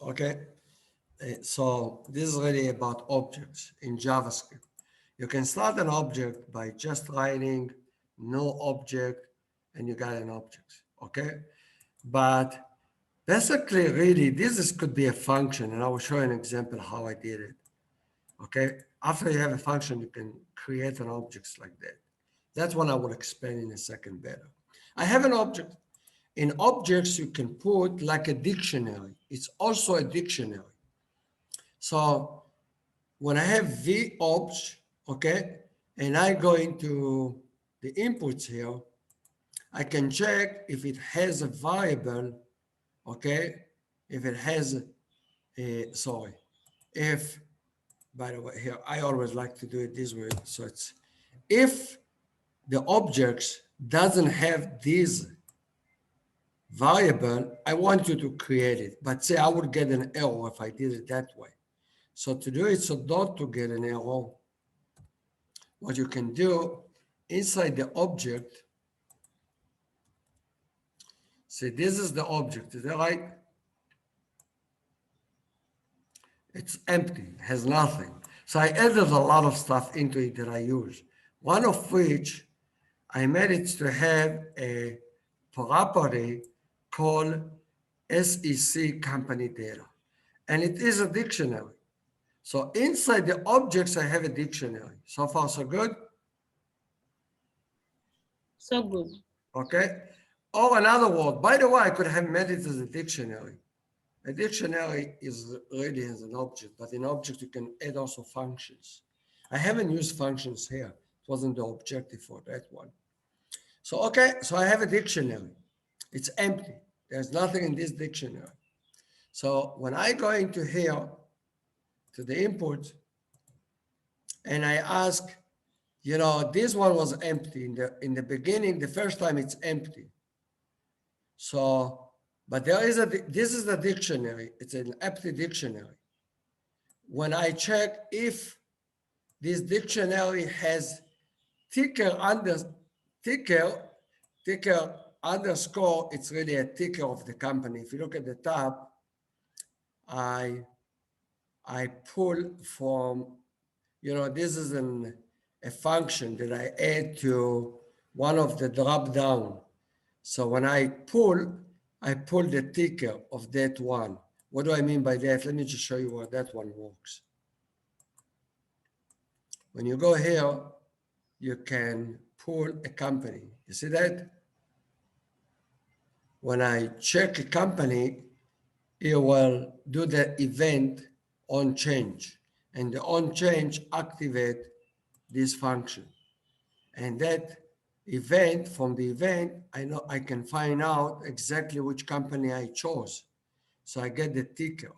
Okay. So this is really about objects in JavaScript. You can start an object by just writing no object and you got an object. Okay. But basically, really, could be a function, and I will show you an example how I did it. Okay. After you have a function, you can create an object like that. That's one I will explain in a second better. I have an object. In objects, you can put like a dictionary. It's also a dictionary. So when I have VOBS, okay, and I go into the inputs here, I can check if it has a variable, okay, if it has a, sorry, if, by the way, here, I always like to do it this way. So it's, if the objects doesn't have this variable, I want you to create it. But say I would get an error if I did it that way. So to do it, so not to get an error, what you can do inside the object, see this is the object, is that right? It's empty, has nothing. So I added a lot of stuff into it that I use. One of which I made it to have a property called SEC company data. And it is a dictionary. So inside the objects, I have a dictionary. So far, so good? So good. Okay. Or another word, by the way, I could have made it as a dictionary. A dictionary is really as an object, but in object, you can add also functions. I haven't used functions here. It wasn't the objective for that one. So, okay, so I have a dictionary. It's empty. There's nothing in this dictionary. So when I go into here to the input and I ask, you know, this one was empty in the beginning, the first time it's empty. So, but there is this is the dictionary. It's an empty dictionary. When I check if this dictionary has ticker under ticker ticker underscore, it's really a ticker of the company. If you look at the top, I pull from, you know, this is a function that I add to one of the drop down. So when I pull the ticker of that one. What do I mean by that? Let me just show you how that one works. When you go here, you can pull a company. You see that? When I check a company, it will do the event on change. And the on change activate this function. And that event, from the event, I know I can find out exactly which company I chose. So I get the ticker.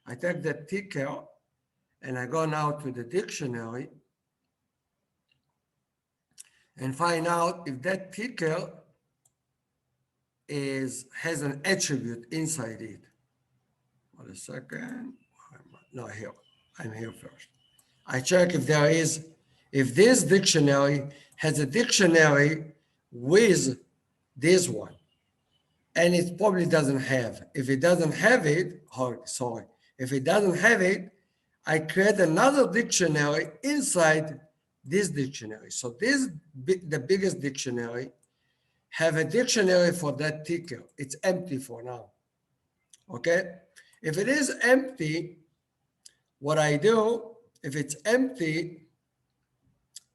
I take the ticker and I go now to the dictionary and find out if that ticker has an attribute inside it. Hold a second. No, here. I'm here first. I check if this dictionary has a dictionary with this one. And it probably doesn't have. If it doesn't have it, if it doesn't have it, I create another dictionary inside this dictionary. So the biggest dictionary, have a dictionary for that ticker. It's empty for now. Okay? If it is empty, what I do, if it's empty,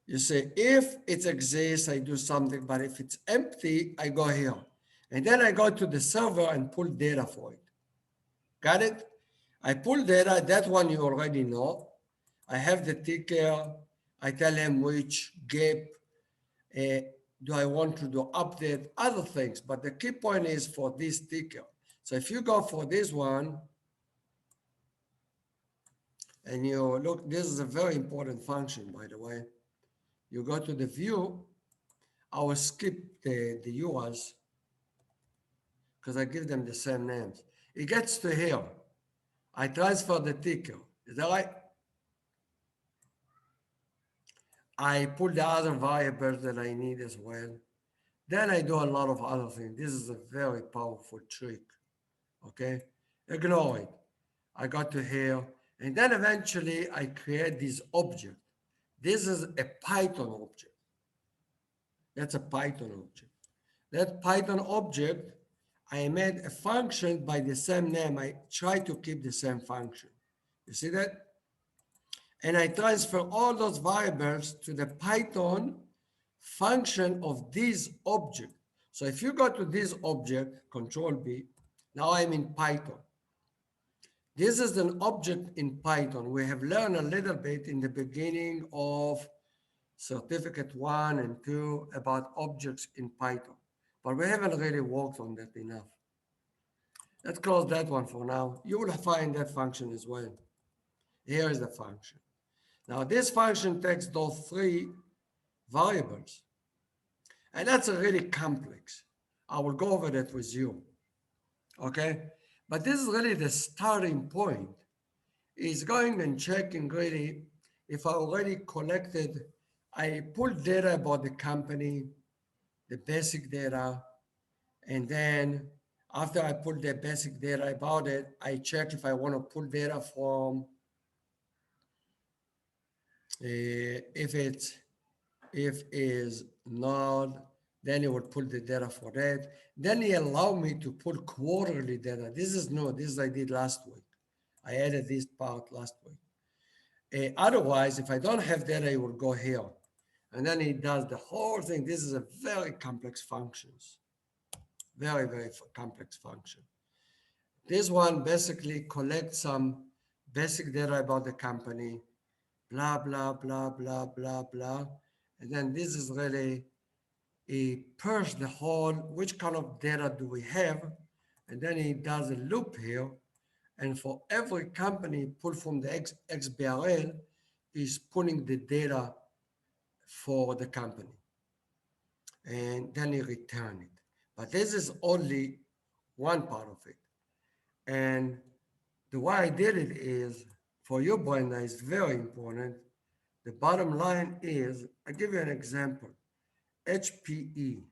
you say, if it exists, I do something, but if it's empty, I go here. And then I go to the server and pull data for it. Got it? I pull data, that one you already know. I have the ticker. I tell him which gap do I want to do update, other things. But the key point is for this ticker. So if you go for this one, and you look, this is a very important function, by the way. You go to the view. I will skip the URLs because I give them the same names. It gets to here. I transfer the ticker. Is that right? I pull the other variables that I need as well. Then I do a lot of other things. This is a very powerful trick. Okay? Ignore it. I got to here, and then eventually I create this object. This is a Python object. That's a Python object. That Python object, I made a function by the same name. I try to keep the same function. You see that? And I transfer all those variables to the Python function of this object. So if you go to this object, Control B, now I'm in Python. This is an object in Python. We have learned a little bit in the beginning of certificate 1 and 2 about objects in Python, but we haven't really worked on that enough. Let's close that one for now. You will find that function as well. Here is the function. Now this function takes those 3 variables, and that's a really complex. I will go over that with you, okay? But this is really the starting point. Is going and checking really if I already collected, I pulled data about the company, the basic data, and then after I pull the basic data about it, I check if I want to pull data from, if is not, then it would pull the data for that. Then he allowed me to pull quarterly data. This is new. This I did last week. I added this part last week. Otherwise, if I don't have data, it will go here. And then it does the whole thing. This is a very complex functions. Very, very complex function. This one basically collects some basic data about the company, blah, blah, blah, blah, blah, blah. And then this is really a purge the whole, which kind of data do we have? And then it does a loop here. And for every company pulled from the XBRL is pulling the data for the company. And then you return it. But this is only one part of it. And the way I did it is, for you, Brenda, is very important. The bottom line is, I'll give you an example. HPE,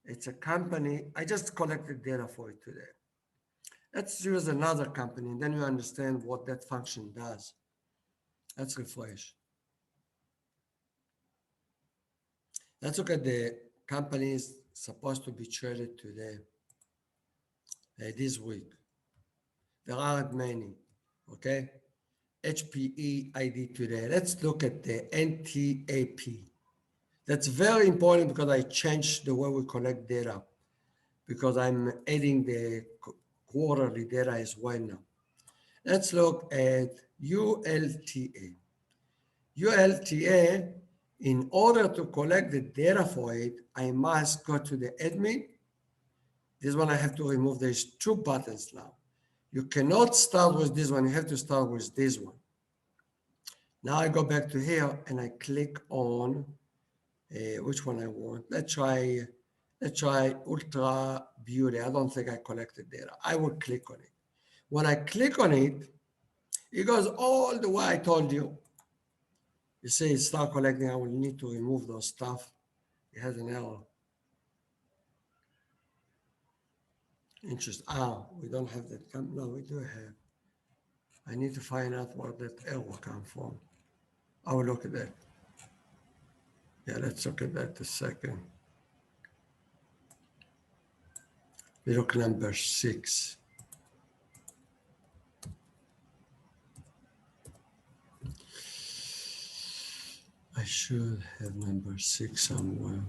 it's a company, I just collected data for it today. Let's use another company, and then you understand what that function does. Let's refresh. Let's look at the companies supposed to be traded today, this week. There aren't many, okay? HPE ID today. Let's look at the NTAP. That's very important because I changed the way we collect data because I'm adding the quarterly data as well now. Let's look at ULTA. ULTA, in order to collect the data for it, I must go to the admin. This one I have to remove. There's 2 buttons now. You cannot start with this one. You have to start with this one. Now I go back to here and I click on which one I want. Let's try Ultra Beauty. I don't think I collected data. I will click on it. When I click on it, it goes all the way I told you. You see, start collecting. I will need to remove those stuff. It has an error. Interesting. We don't have that. No, we do have. I need to find out where that error comes from. I will look at that. Yeah, let's look at that a second. We look number 6. I should have number 6 somewhere.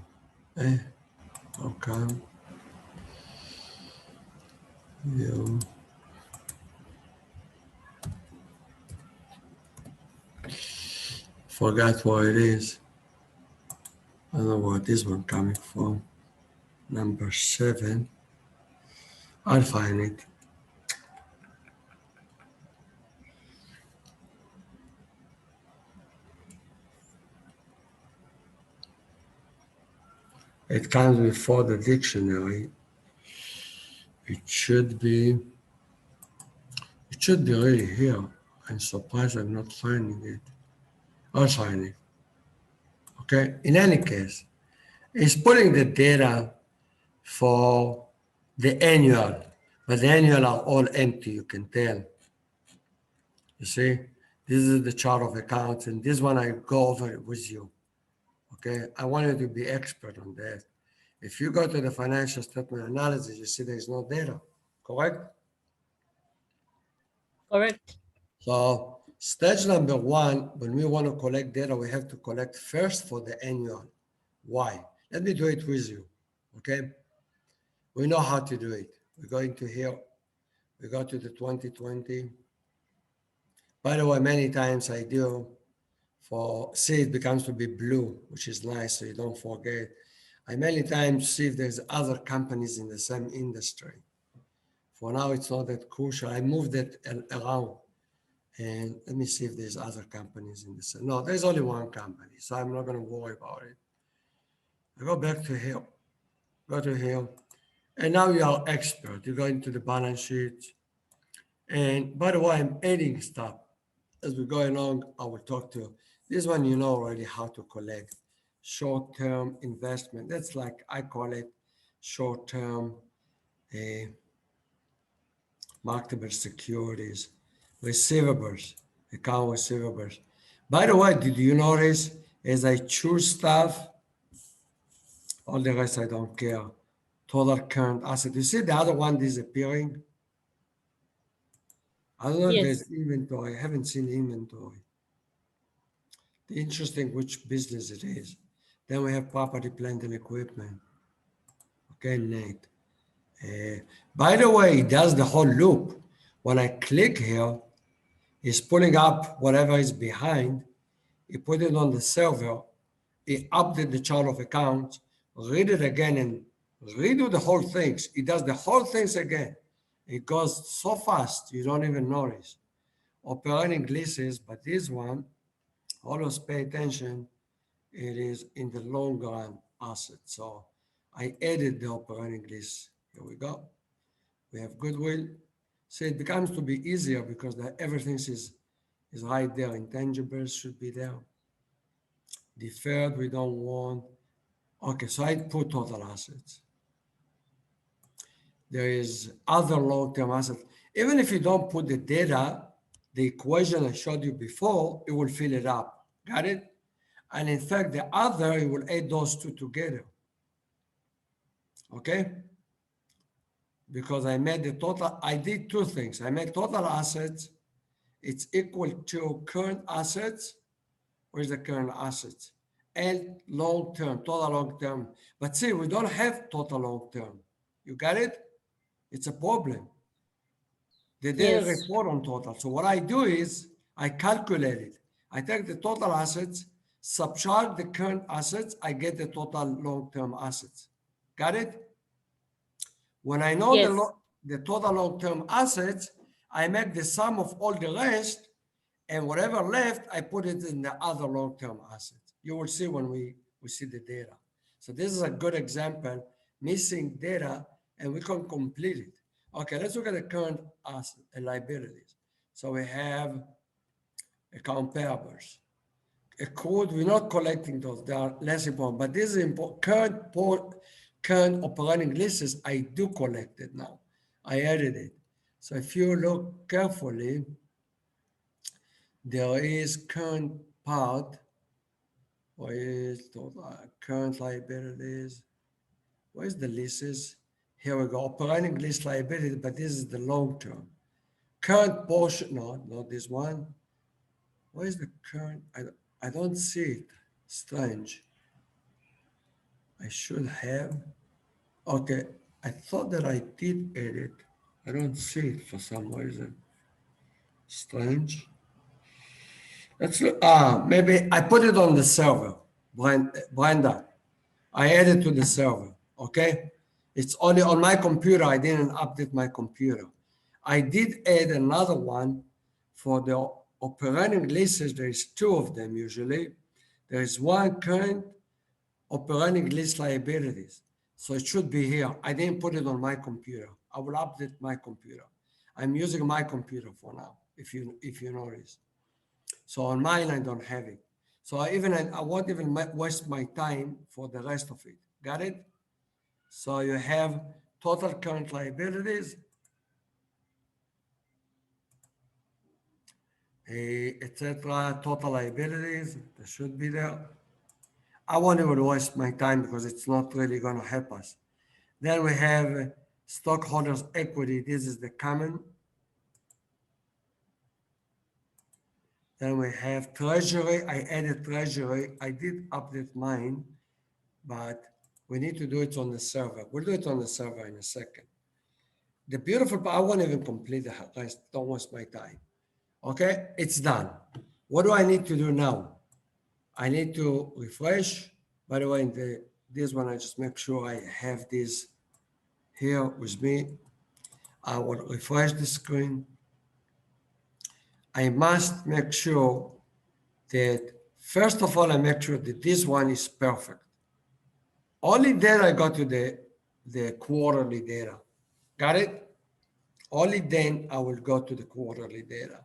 Okay. Yeah. Forgot where it is. I don't know where this one coming from. Number 7. I'll find it. It comes before the dictionary. It should be really here. I'm surprised I'm not finding it. I'll find it. Okay, in any case, it's putting the data for the annual, but the annual are all empty, you can tell. You see, this is the chart of accounts, and this one I go over it with you. Okay, I want you to be expert on that. If you go to the financial statement analysis, you see there is no data, correct? Correct. So stage number one, when we want to collect data, we have to collect first for the annual. Why? Let me do it with you. Okay, we know how to do it. We're going to here, we go to the 2020. By the way, many times I do for see it becomes to be blue, which is nice, so you don't forget. I many times see if there's other companies in the same industry. For now, it's not that crucial. I moved it around, and let me see if there's other companies in the same. No, there's only one company, so I'm not going to worry about it. I go back to here, go to here, and now you are expert. You go into the balance sheet, and by the way, I'm adding stuff as we go along. I will talk to you. This one you know already how to collect short-term investment. That's like I call it short-term uh, marketable securities, receivables, account receivables. By the way, did you notice as I choose stuff, all the rest I don't care. Total current asset. You see the other one disappearing? I don't know if there's Yes. inventory. I haven't seen inventory. The interesting which business it is. Then we have property, plant, and equipment. Okay, Nate. By the way, it does the whole loop. When I click here, it's pulling up whatever is behind. He put it on the server. He update the chart of accounts, read it again, and redo the whole things. He does the whole things again. It goes so fast you don't even notice. Operating leases, but this one, always pay attention. It is in the long run asset. So I added the operating lease. Here we go. We have goodwill. So it becomes to be easier because everything is right there. Intangibles should be there. Deferred, we don't want. Okay, so I put total assets. There is other long-term assets. Even if you don't put the data, the equation I showed you before, it will fill it up. Got it? And in fact, the other, it will add those two together. Okay? Because I made the total, I did two things. I made total assets, it's equal to current assets. Where's the current assets? And long-term, total long-term. But see, we don't have total long-term. You got it? It's a problem. They didn't Yes. report on total. So what I do is I calculate it. I take the total assets, subtract the current assets, I get the total long-term assets. Got it? When I know Yes. the total long-term assets, I make the sum of all the rest, and whatever left, I put it in the other long-term assets. You will see when we see the data. So this is a good example, missing data, and we can complete it. Okay, let's look at the current asset and liabilities. So we have account payables. Accrued, we're not collecting those, they are less important, but this is important. Current operating leases, I do collect it now. I added it. So if you look carefully, there is current part, where is total current liabilities? Where's the leases? Here we go, operating lease liability, but this is the long term. Current portion, no, not this one. Where's the current? I don't see it. Strange. I should have. Okay, I thought that I did edit. I don't see it for some reason. Strange. Let's look. Maybe I put it on the server, Brenda. I added to the server. Okay, it's only on my computer. I didn't update my computer. I did add another one for the operating leases. There is two of them usually. There is one current operating lease liabilities. So it should be here. I didn't put it on my computer. I will update my computer. I'm using my computer for now, if you notice. So on mine, I don't have it. So I won't even waste my time for the rest of it. Got it? So you have total current liabilities. etc. Total liabilities, that should be there. I won't even waste my time because it's not really going to help us. Then we have stockholders' equity. This is the common. Then we have treasury. I added treasury. I did update mine, but we need to do it on the server. We'll do it on the server in a second. The beautiful part, I won't even complete the rest. Don't waste my time. Okay, it's done. What do I need to do now? I need to refresh. By the way, this one, I just make sure I have this here with me. I will refresh the screen. I must make sure that, first of all, I make sure that this one is perfect. Only then I go to the quarterly data. Got it? Only then I will go to the quarterly data.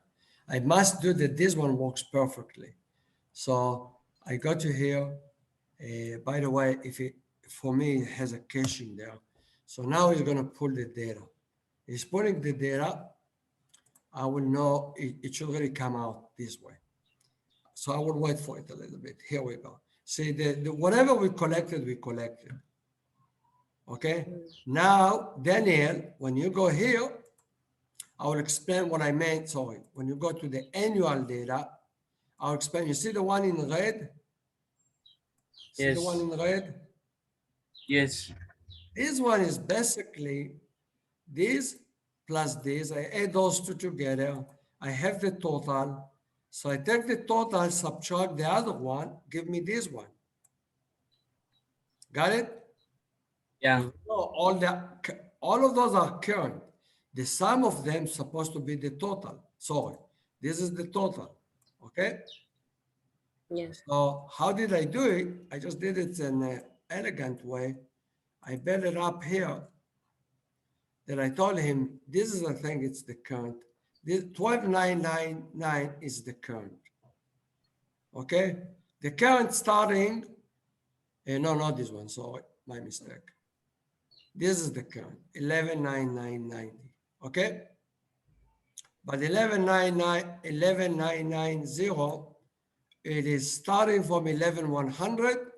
I must do that this one works perfectly. So I go to here. By the way, if it, for me, it has a caching there. So now he's going to pull the data. He's pulling the data. I will know it should really come out this way. So I will wait for it a little bit. Here we go. See, whatever we collected, we collected. Okay. Now, Daniel, when you go here, I will explain what I meant. Sorry. When you go to the annual data, I'll explain. You see the one in red? See the one Yes. in red? Yes. This one is basically this plus this. I add those two together. I have the total. So I take the total, subtract the other one, give me this one. Got it? Yeah. Because all of those are current. The sum of them is supposed to be the total. Sorry, this is the total. Okay. Yeah. So how did I do it? I just did it in an elegant way. I built it up here. That I told him this is the thing. It's the current. This 12999 is the current. Okay. The current starting. No, not this one. Sorry, my mistake. This is the current, 11,990, okay? But 11,990, it is starting from 11,100,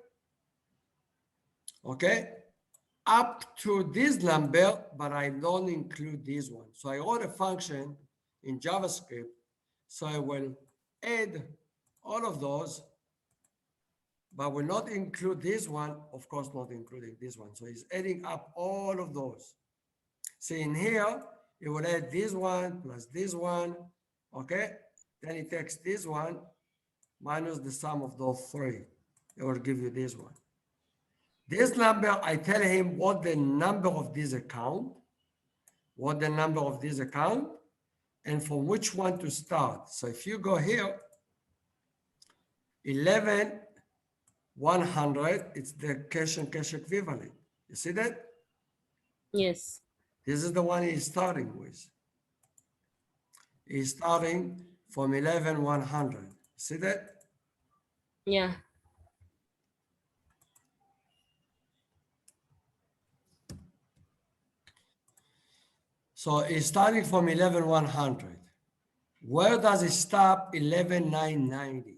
okay? Up to this number, but I don't include this one. So I wrote a function in JavaScript, so I will add all of those, but will not include this one, of course not including this one. So it's adding up all of those. See in here, it will add this one plus this one, okay? Then it takes this one minus the sum of those three. It will give you this one. This number, I tell him what the number of this account, and from which one to start. So if you go here, 11,100, it's the cash and cash equivalent. You see that? Yes. This is the one he's starting with. He's starting from 11,100. See that? Yeah. So he's starting from 11,100. Where does it stop? 11,990.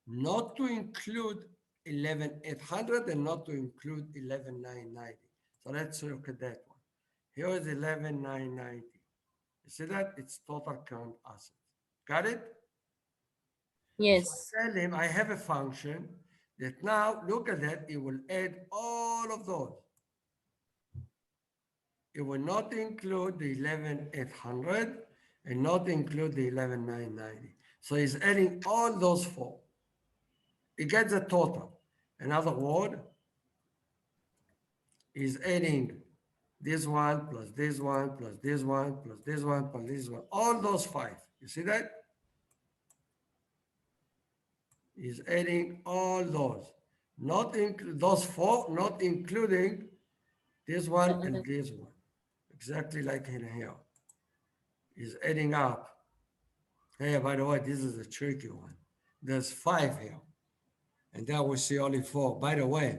Not to include 11,800 and not to include 11,990. So let's look at that one. Here is 11,990. You see that? It's total current assets. Got it? So Yes. I tell him I have a function that now look at that. It will add all of those. It will not include the 11,800 and not include the 11,990. So he's adding all those four. He gets a total. In other words, he's adding this one plus this one plus this one plus this one plus this one, all those five. You see that? He's adding all those, not those four, not including this The one and other. this one. Exactly like in here. He's adding up. Hey, by the way, this is a tricky one. There's five here. And there we see only four. By the way,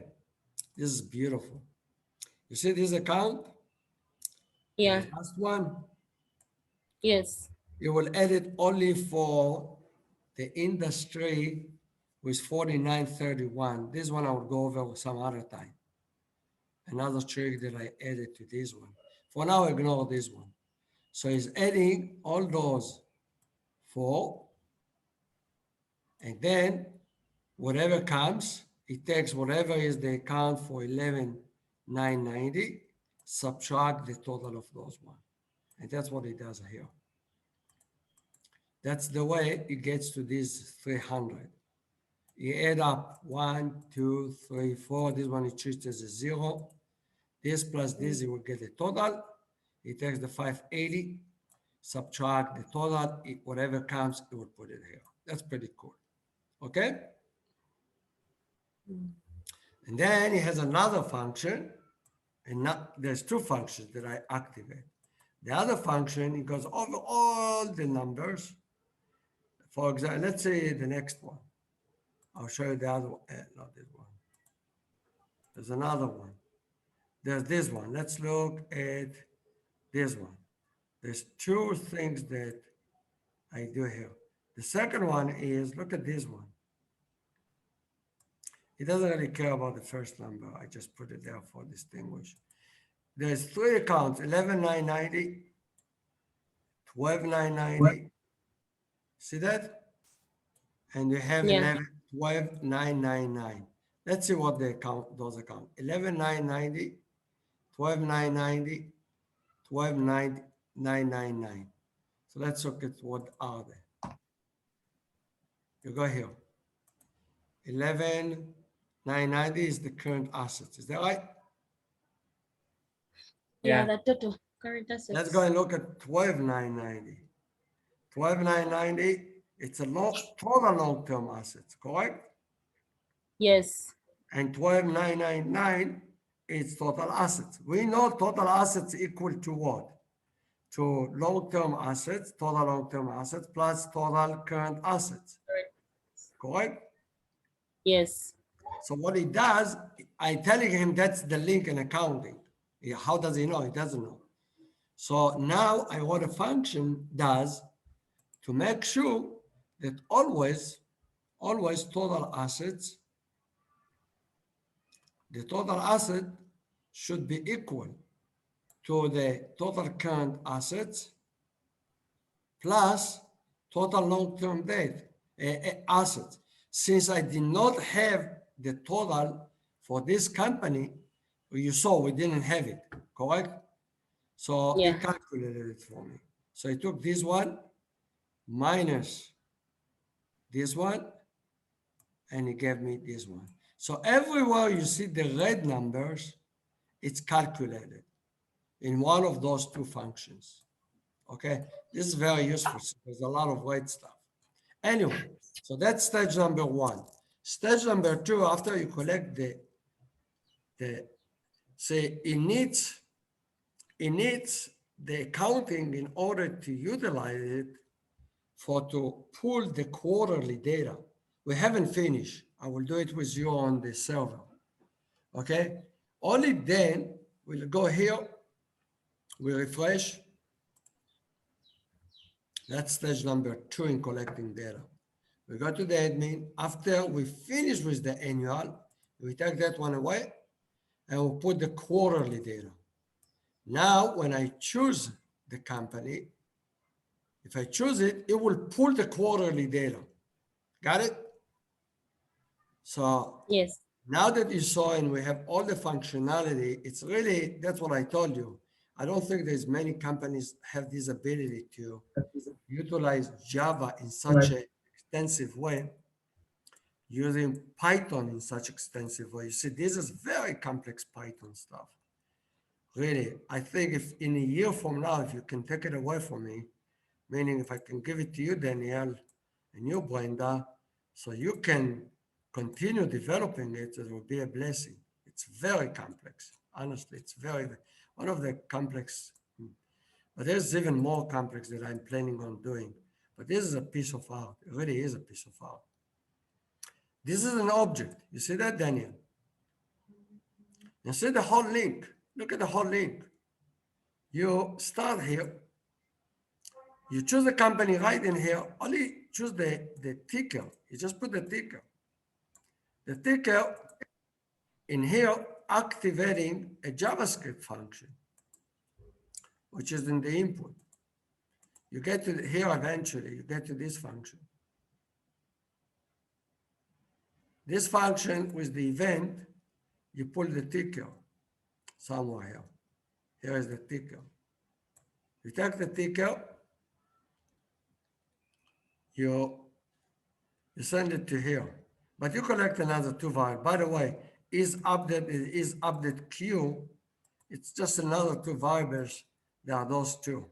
this is beautiful. You see this account? The Yeah. last one, Yes. you will edit only for the industry with 4931. This one I will go over some other time. Another trick that I added to this one. For now, ignore this one. So he's adding all those 4, and then whatever comes, it takes whatever is the account for 11,990, subtract the total of those one. And that's what it does here. That's the way it gets to this 300. You add up 1, 2, 3, 4. This one it treats as a 0. This plus this, you will get a total. It takes the 580, subtract the total. Whatever comes, it will put it here. That's pretty cool. Okay? And then it has another function, and there's 2 functions that I activate. The other function, it goes over all the numbers. For example, let's say the next one. I'll show you the other one, not this one. There's another one. There's this one. Let's look at this one. There's 2 things that I do here. The second one is, look at this one. It doesn't really care about the first number. I just put it there for distinguish. There's 3 accounts, 11,990, 12,990. See that? And you have Yeah. 12,999. Let's see what they count, those accounts. 11,990, 12,990, 12,999. So let's look at what are they. You go here. 11,990 is the current assets. Is that right? Yeah, Yeah. the total current assets. Let's go and look at 12,990. 12,990, it's a total long-term assets, correct? Yes. And 12,999 is total assets. We know total assets equal to what? To long-term assets, total long-term assets plus total current assets, correct? Yes. So what he does, I'm telling him that's the link in accounting. How does he know? He doesn't know. So now what a function does to make sure that always total assets, the total asset should be equal to the total current assets plus total long-term debt assets. Since I did not have the total for this company, you saw we didn't have it, correct? So Yeah. he calculated it for me. So he took this one minus this one, and he gave me this one. So everywhere you see the red numbers, it's calculated in one of those 2 functions. Okay, this is very useful. There's a lot of red stuff. Anyway, so that's stage number 1. Stage number 2, after you collect say it needs the accounting in order to utilize it to pull the quarterly data. We haven't finished. I will do it with you on the server. Okay, only then we'll go here, we refresh. That's stage number 2 in collecting data. We go to the admin. After we finish with the annual, we take that one away and we'll put the quarterly data. Now, when I choose the company, if I choose it, it will pull the quarterly data. Got it? So Yes. now that you saw and we have all the functionality, it's really, that's what I told you. I don't think there's many companies have this ability to utilize Java in such an extensive way, using Python in such extensive way. You see, this is very complex Python stuff. Really, I think if in a year from now, if you can take it away from me, meaning if I can give it to you, Danielle, and you, Brenda, so you can continue developing it, it will be a blessing. It's very complex. Honestly, it's one of the complex, but there's even more complex that I'm planning on doing. But this is a piece of art. It really is a piece of art. This is an object. You see that, Daniel? You see the whole link. Look at the whole link. You start here. You choose a company right in here. Only choose the ticker. You just put the ticker. The ticker in here activating a JavaScript function, which is in the input. You get to here eventually, you get to this function. This function with the event, you pull the ticker somewhere here. Here is the ticker. You take the ticker, you send it to here, but you collect another two variables. By the way, is update Q. It's just another two variables. There are those two.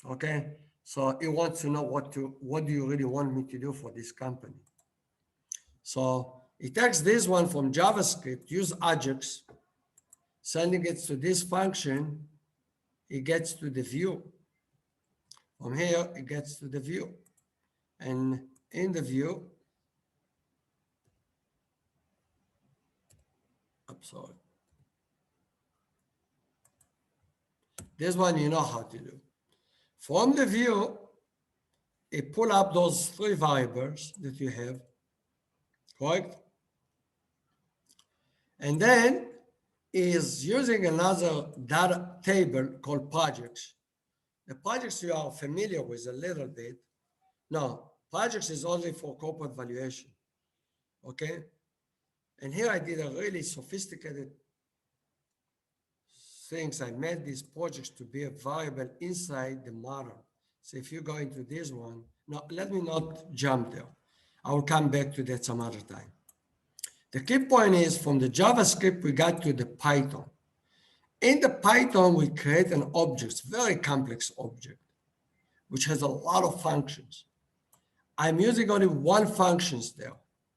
Okay, so it wants to know what do you really want me to do for this company. So it takes this one from JavaScript, use Ajax, sending it to this function. It gets to the view. From here, it gets to the view, and in the view, I'm sorry. This one you know how to do. From the view, it pull up those three variables that you have, correct? And then is using another data table called projects. The projects you are familiar with a little bit. No, projects is only for corporate valuation, okay? And here I did a really sophisticated things. I made these projects to be a variable inside the model. So if you go into this one, now let me not jump there. I will come back to that some other time. The key point is from the JavaScript, we got to the Python. In the Python, we create an object, very complex object, which has a lot of functions. I'm using only one function there.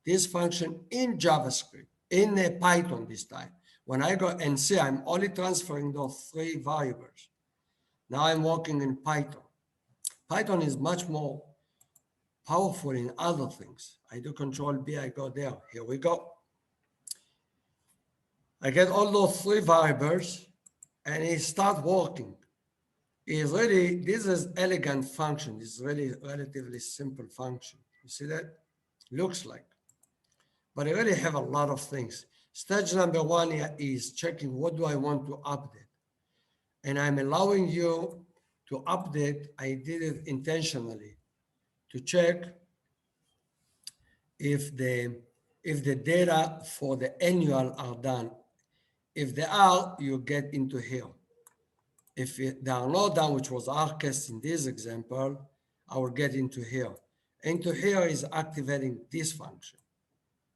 This function in JavaScript, in a Python this time. When I go and see, I'm only transferring those three variables. Now I'm working in Python. Python is much more powerful in other things. I do Control B, I go there. Here we go. I get all those three variables and it starts working. It's really, this is elegant function. It's really relatively simple function. You see that? Looks like. But I really have a lot of things. Stage number one is checking what do I want to update. And I'm allowing you to update. I did it intentionally to check if the data for the annual are done. If they are, you get into here. If they are not done, which was our case in this example, I will get into here. Into here is activating this function,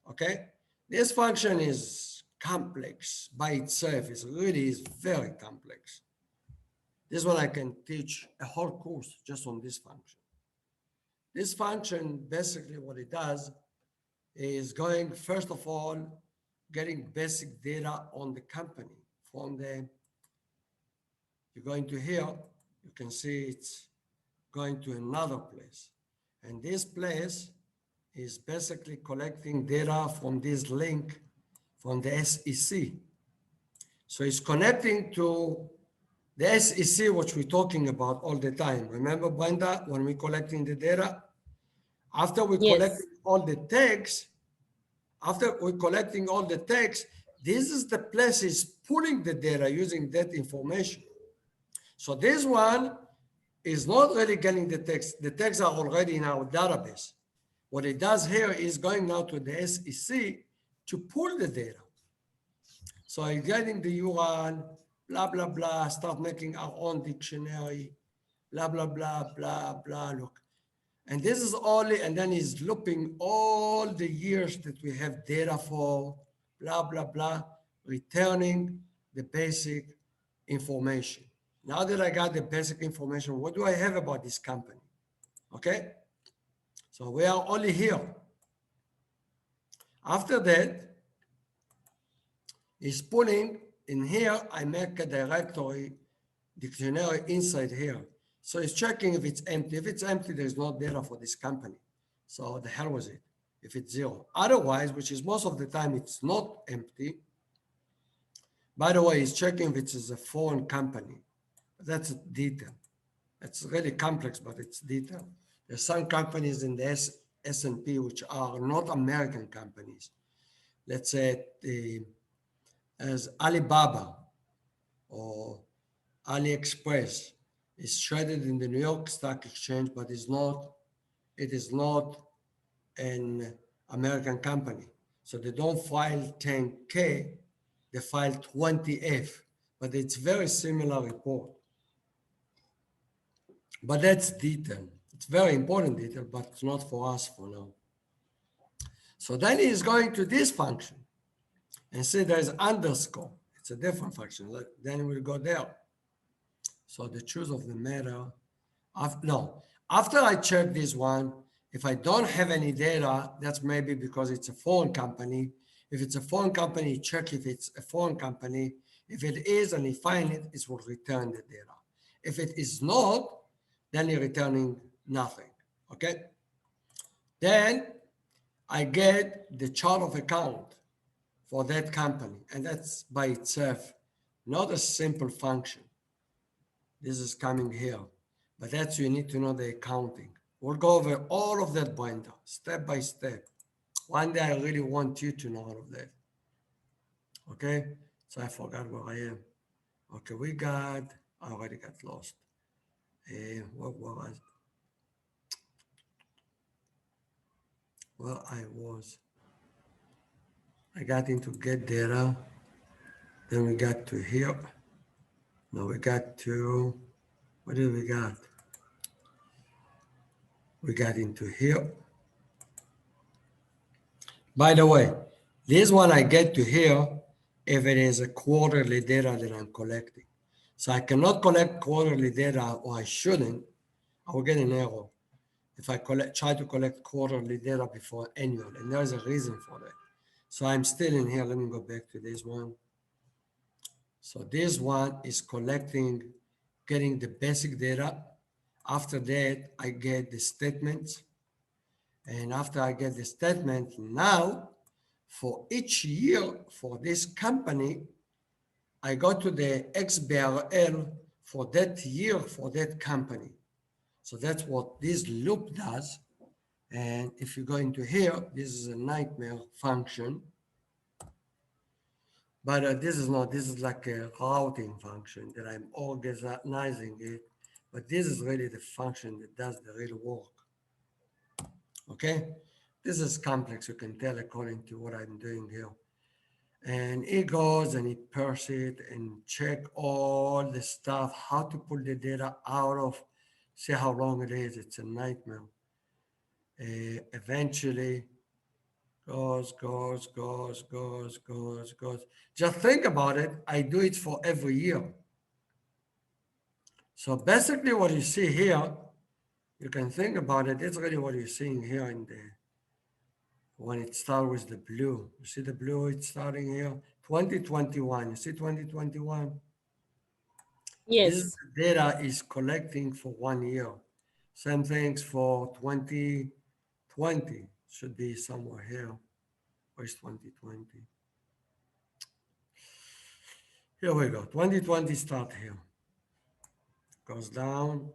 okay? This function is complex by itself. It really is very complex. This one I can teach a whole course just on this function. This function, basically what it does is going, first of all, getting basic data on the company from the, you go into here, you can see it's going to another place. And this place is basically collecting data from this link from the SEC. So it's connecting to the SEC, which we're talking about all the time. Remember, Brenda, when we're collecting the data? After we collect all the tags, after we're collecting all the tags, this is the place is pulling the data using that information. So this one is not really getting the text. The tags are already in our database. What it does here is going now to the SEC to pull the data. So it's getting the URL, blah, blah, blah, start making our own dictionary, blah, blah, blah, blah, blah, look. And this is only, and then he's looping all the years that we have data for, blah, blah, blah, returning the basic information. Now that I got the basic information, what do I have about this company? Okay, so we are only here. After that, he's pulling in here, I make a directory dictionary inside here. So it's checking if it's empty. If it's empty, there's no data for this company. So the hell was it if it's zero? Otherwise, which is most of the time, it's not empty. By the way, it's checking if it's a foreign company. That's a detail. It's really complex, but it's detail. There's some companies in the S&P which are not American companies. Let's say as Alibaba or AliExpress is traded in the New York Stock Exchange, but it is not an American company. So they don't file 10K, they file 20F, but it's very similar report. But that's detail. It's very important detail, but it's not for us for now. So then he's going to this function and see there's underscore. It's a different function. Then we'll go there. So the truth of the matter, after I check this one, if I don't have any data, that's maybe because it's a foreign company. If it's a foreign company, check if it's a foreign company. If it is and he find it, it will return the data. If it is not, then you're returning nothing, okay? Then I get the chart of account for that company, and that's by itself, not a simple function. This is coming here, but that's you need to know the accounting. We'll go over all of that, Brenda, step by step. One day I really want you to know all of that. Okay, so I forgot where I am. Okay, I already got lost. What was Well, I got into get data, then we got to here. Now we got to, what did we got? We got into here. By the way, this one I get to here if it is a quarterly data that I'm collecting. So I cannot collect quarterly data, or I shouldn't. I will get an error if I try to collect quarterly data before annual, and there's a reason for that. So I'm still in here. Let me go back to this one. So this one is getting the basic data. After that, I get the statements. And after I get the statement, now for each year for this company, I go to the XBRL for that year for that company. So that's what this loop does. And if you go into here, this is a nightmare function. But this is like a routing function that I'm organizing it. But this is really the function that does the real work. Okay? This is complex, you can tell according to what I'm doing here. And it goes and it parses it and check all the stuff, how to pull the data out of, see how long it is, it's a nightmare. Eventually, goes. Just think about it. I do it for every year. So basically what you see here, you can think about it. That's really what you're seeing here when it starts with the blue. You see the blue, it's starting here. 2021, you see 2021? Yes. This data is collecting for 1 year. Same things for 2020, should be somewhere here. Where's 2020? Here we go. 2020 start here. Goes down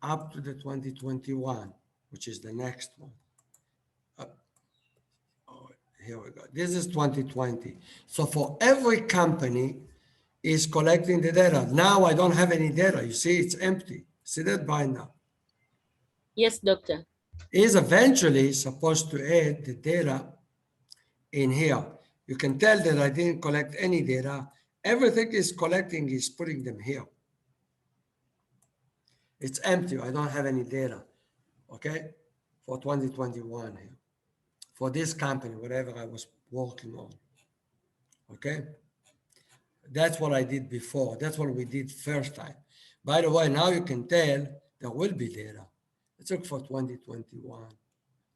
up to the 2021, which is the next one. Here we go. This is 2020. So for every company is collecting the data. Now I don't have any data. You see, it's empty. See that by now? Yes, doctor. Is eventually supposed to add the data in here. You can tell that I didn't collect any data. Everything is collecting is putting them here. It's empty. I don't have any data. Okay? For 2021 here. For this company, whatever I was working on. Okay? That's what I did before. That's what we did first time. By the way, now you can tell there will be data. Let's look for 2021,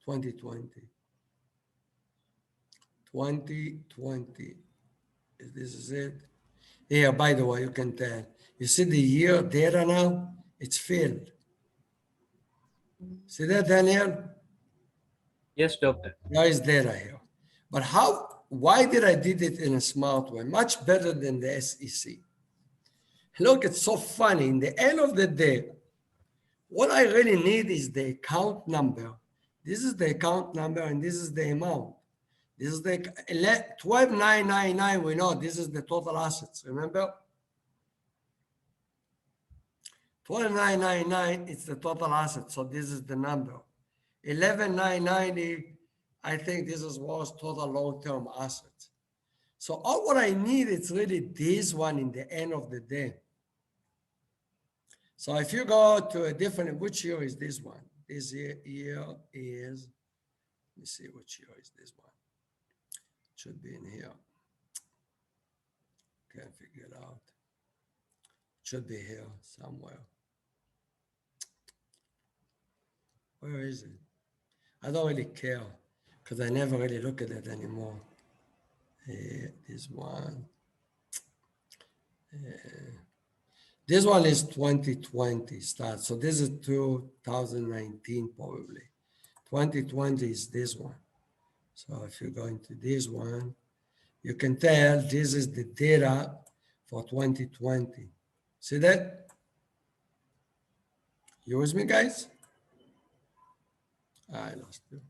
2020. 2020. This is it. Here, by the way, you can tell. You see the year data now? It's filled. See that, Daniel? Yes, doctor. There is data here. But why did I did it in a smart way? Much better than the SEC. Look, it's so funny. In the end of the day, What I really need is the account number. This is the account number and this is the amount. This is the 12,999. We know this is the total assets. Remember? 12,999 is the total assets. So this is the number. 11,990. I think this is was total long-term assets. So all what I need is really this one in the end of the day. So if you go to a different, which year is this one? This year is, let me see which year is this one. Should be in here. Can't figure it out. Should be here somewhere. Where is it? I don't really care because I never really look at it anymore. This one. This one is 2020 start. So this is 2019 probably. 2020 is this one. So if you go into this one, you can tell this is the data for 2020. See that? You with me, guys? I lost you.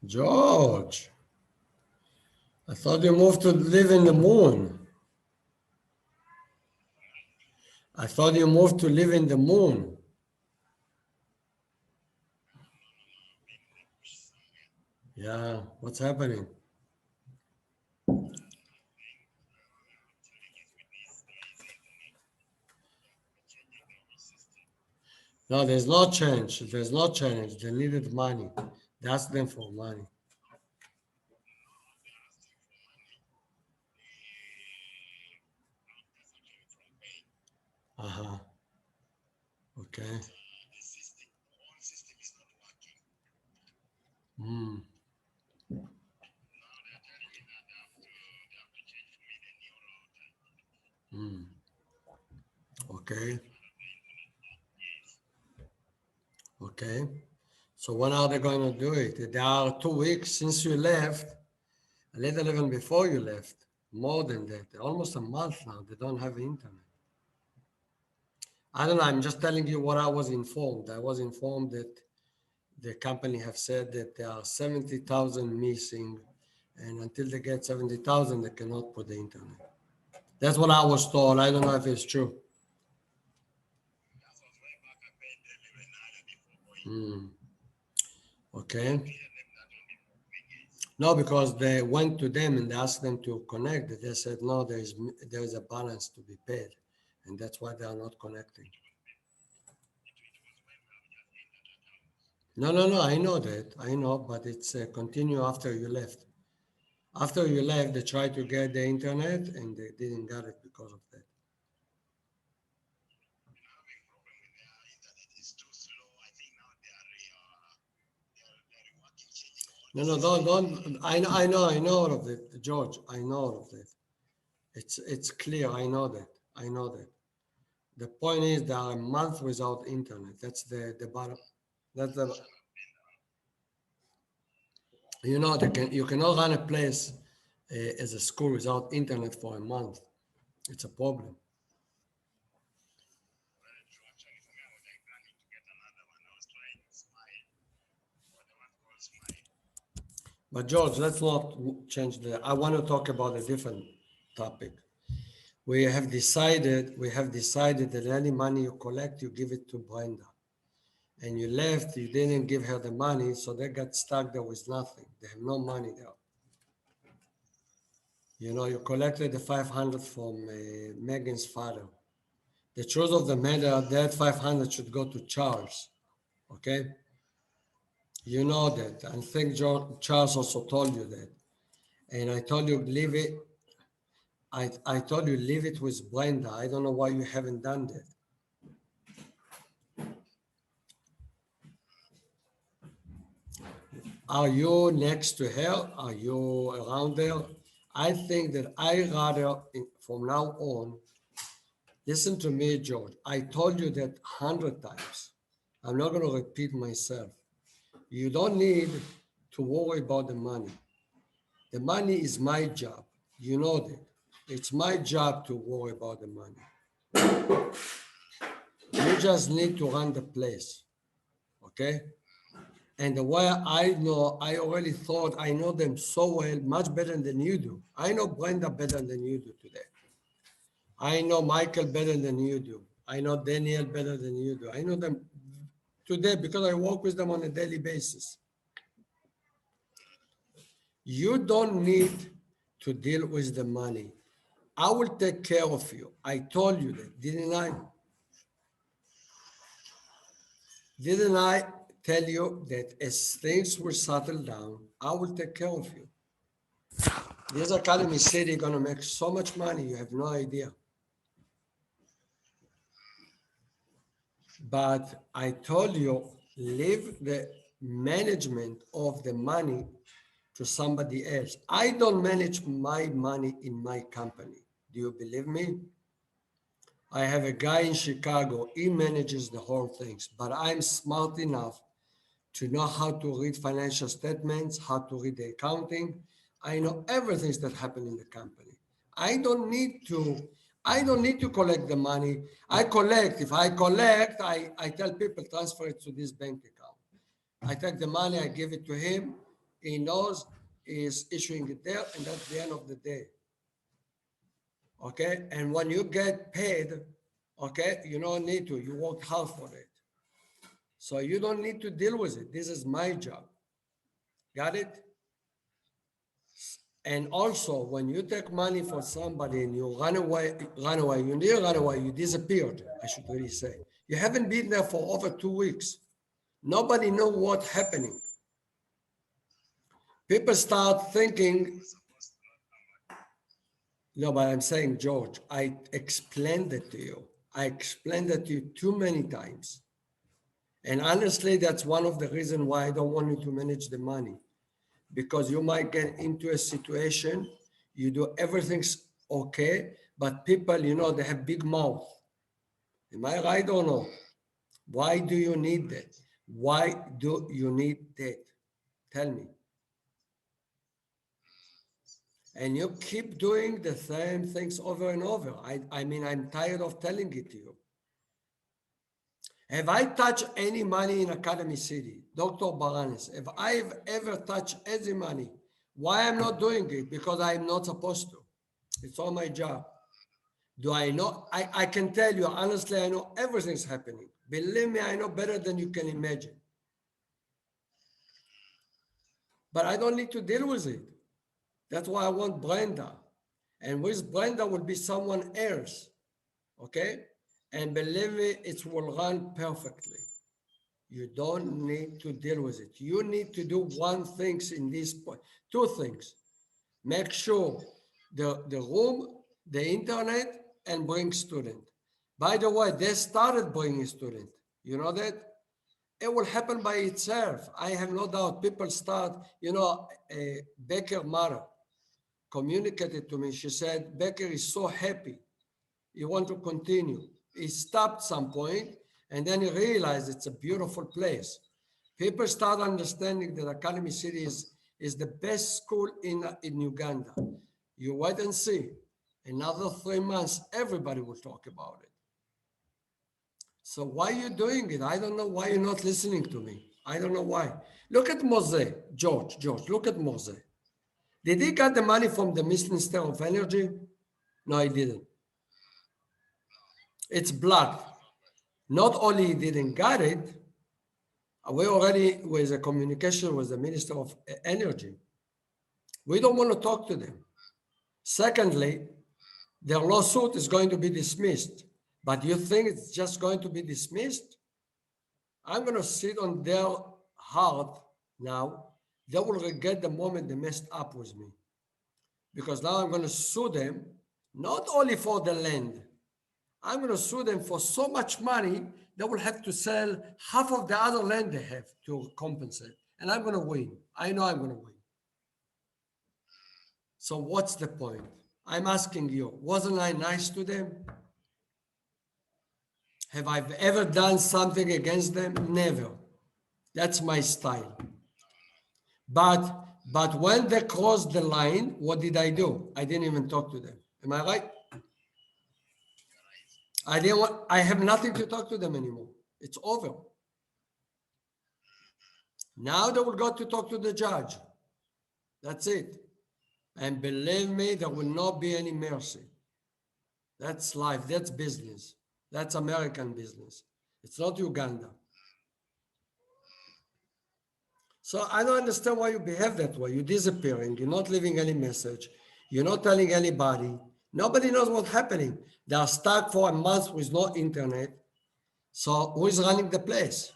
George, I thought you moved to live in the moon. I thought you moved to live in the moon. Yeah, what's happening? No, there's no change. There's no change. They needed money. They asked them for money. Uh-huh. Okay. Mm. Mm. Okay. Okay. So when are they going to do it? There are 2 weeks since you left, a little even before you left, more than that, almost a month now, they don't have internet. I don't know, I'm just telling you what I was informed. I was informed that the company have said that there are 70,000 missing, and until they get 70,000, they cannot put the internet. That's what I was told. I don't know if it's true. Hmm. Okay. No, because they went to them and asked them to connect. They said, no, there is a balance to be paid. And that's why they are not connecting. No, I know that. I know, but it's continue after you left. After you left, they tried to get the internet and they didn't get it because of that. No, don't. I know all of it, George. I know all of that. It's clear. I know that. I know that. The point is, there are a month without internet. That's the bottom. That's the. You know, you cannot run a place as a school without internet for a month. It's a problem. But George, let's not change I want to talk about a different topic. We have decided that any money you collect, you give it to Brenda. And you left, you didn't give her the money, so they got stuck there with nothing. They have no money there. You know, you collected the 500 from Megan's father. The truth of the matter, that 500 should go to Charles, okay? You know that. I think Charles also told you that. And I told you, leave it. I told you, leave it with Brenda. I don't know why you haven't done that. Are you next to her? Are you around there? I think that I rather, from now on, listen to me, George. I told you that 100 times. I'm not going to repeat myself. You don't need to worry about the money. The money is my job. You know that. It's my job to worry about the money. You just need to run the place. Okay? And the way I know, I already thought I know them so well, much better than you do. I know Brenda better than you do today. I know Michael better than you do. I know Daniel better than you do. I know them today because I work with them on a daily basis. You don't need to deal with the money. I will take care of you. I told you that, didn't I? Didn't I tell you that as things will settle down, I will take care of you? This academy said you're going to make so much money, you have no idea. But I told you, leave the management of the money to somebody else. I don't manage my money in my company. Do you believe me? I have a guy in Chicago, he manages the whole things, but I'm smart enough to know how to read financial statements, how to read the accounting. I know everything that happened in the company. I don't need to collect the money. If I collect, I tell people transfer it to this bank account. I take the money, I give it to him. He knows he's issuing it there, and that's the end of the day. Okay, and when you get paid, okay, you don't need to, you worked hard for it. So you don't need to deal with it. This is my job. Got it? And also, when you take money from somebody and you run away, you didn't run away, you disappeared, I should really say. You haven't been there for over 2 weeks. Nobody knows what's happening. People start thinking, no, but I'm saying, George, I explained it to you. I explained it to you too many times. And honestly, that's one of the reasons why I don't want you to manage the money. Because you might get into a situation, you do everything's okay, but people, they have big mouth. Am I right or no? Why do you need that? Why do you need that? Tell me. And you keep doing the same things over and over. I mean, I'm tired of telling it to you. Have I touched any money in Academy City? Dr. Baranes, if I've ever touched any money, why I'm not doing it? Because I'm not supposed to. It's all my job. Do I know? I can tell you, honestly, I know everything's happening. Believe me, I know better than you can imagine. But I don't need to deal with it. That's why I want Brenda. And with Brenda will be someone else. Okay? And believe me, it will run perfectly. You don't need to deal with it. You need to do one thing in this point, two things. Make sure the room, the internet, and bring student. By the way, they started bringing student. You know that? It will happen by itself. I have no doubt. People start, Becker mother communicated to me. She said, Becker is so happy. He want to continue. He stopped some point, and then he realized it's a beautiful place. People start understanding that Academy City is the best school in Uganda. You wait and see. Another 3 months, everybody will talk about it. So why are you doing it? I don't know why you're not listening to me. I don't know why. Look at Mose, George, look at Mose. Did he get the money from the Minister of Energy? No, he didn't. It's blocked. Not only he didn't get it, we already with a communication with the Minister of Energy. We don't want to talk to them. Secondly, their lawsuit is going to be dismissed. But you think it's just going to be dismissed? I'm going to sit on their heart now. They will regret the moment they messed up with me. Because now I'm going to sue them, not only for the land. I'm going to sue them for so much money, they will have to sell half of the other land they have to compensate. And I'm going to win. I know I'm going to win. So what's the point? I'm asking you, wasn't I nice to them? Have I ever done something against them? Never. That's my style. But when they crossed the line, what did I do? I didn't even talk to them. Am I right? I have nothing to talk to them anymore. It's over. Now they will go to talk to the judge. That's it. And believe me, there will not be any mercy. That's life. That's business. That's American business. It's not Uganda. So I don't understand why you behave that way. You're disappearing. You're not leaving any message. You're not telling anybody. Nobody knows what's happening. They are stuck for a month with no internet. So who is running the place?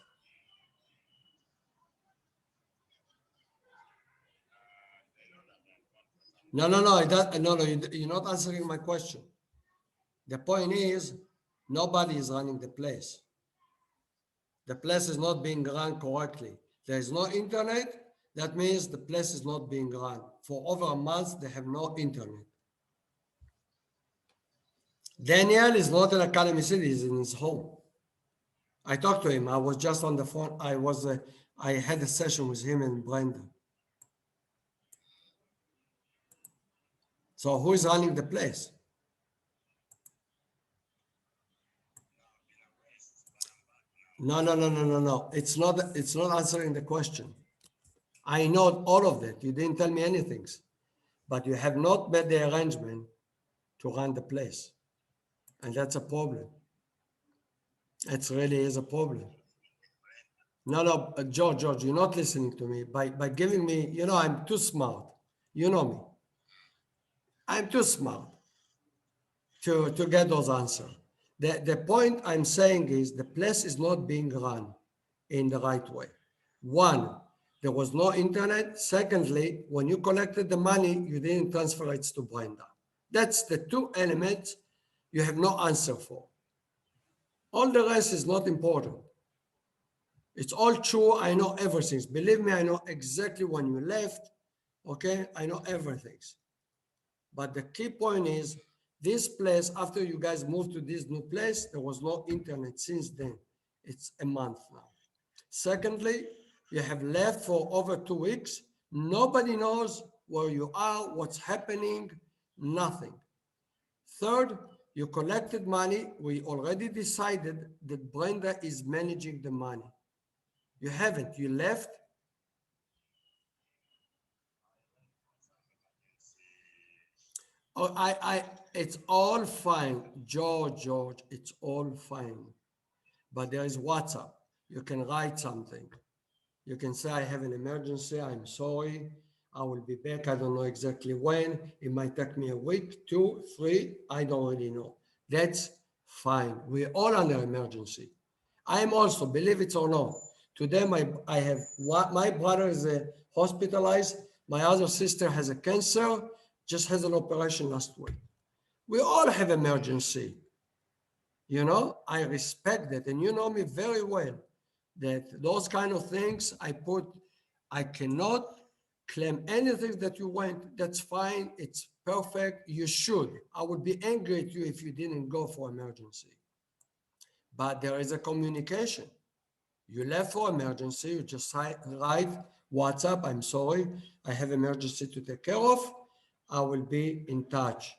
No, you're not answering my question. The point is, nobody is running the place. The place is not being run correctly. There is no internet. That means the place is not being run. For over a month, they have no internet. Daniel is not in Academy City, he's in his home. I talked to him. I was just on the phone. I had a session with him and Brenda. So who is running the place? No. It's not answering the question. I know all of that. You didn't tell me anything, but you have not made the arrangement to run the place. And that's a problem. It really is a problem. No, George, you're not listening to me. By giving me, I'm too smart. You know me. I'm too smart to get those answers. The point I'm saying is the place is not being run in the right way. One, there was no internet. Secondly, when you collected the money, you didn't transfer it to Brenda. That's the two elements you have no answer for. All the rest is not important. It's all true. I know everything. Believe me, I know exactly when you left. Okay, I know everything. But the key point is this place, after you guys moved to this new place, there was no internet since then. It's a month now. Secondly, you have left for over 2 weeks. Nobody knows where you are, what's happening, nothing. Third, you collected money. We already decided that Brenda is managing the money. You haven't, you left. Oh, it's all fine, George, it's all fine. But there is WhatsApp. You can write something. You can say, I have an emergency. I'm sorry. I will be back. I don't know exactly when. It might take me a week, 2, 3. I don't really know. That's fine. We're all under emergency. I am also, believe it or not, today my brother is hospitalized. My other sister has a cancer, just has an operation last week. We all have emergency. I respect that. And you know me very well that those kind of things I cannot claim anything that you went. That's fine. It's perfect. You should. I would be angry at you if you didn't go for emergency. But there is a communication. You left for emergency. You just write WhatsApp. I'm sorry. I have emergency to take care of. I will be in touch.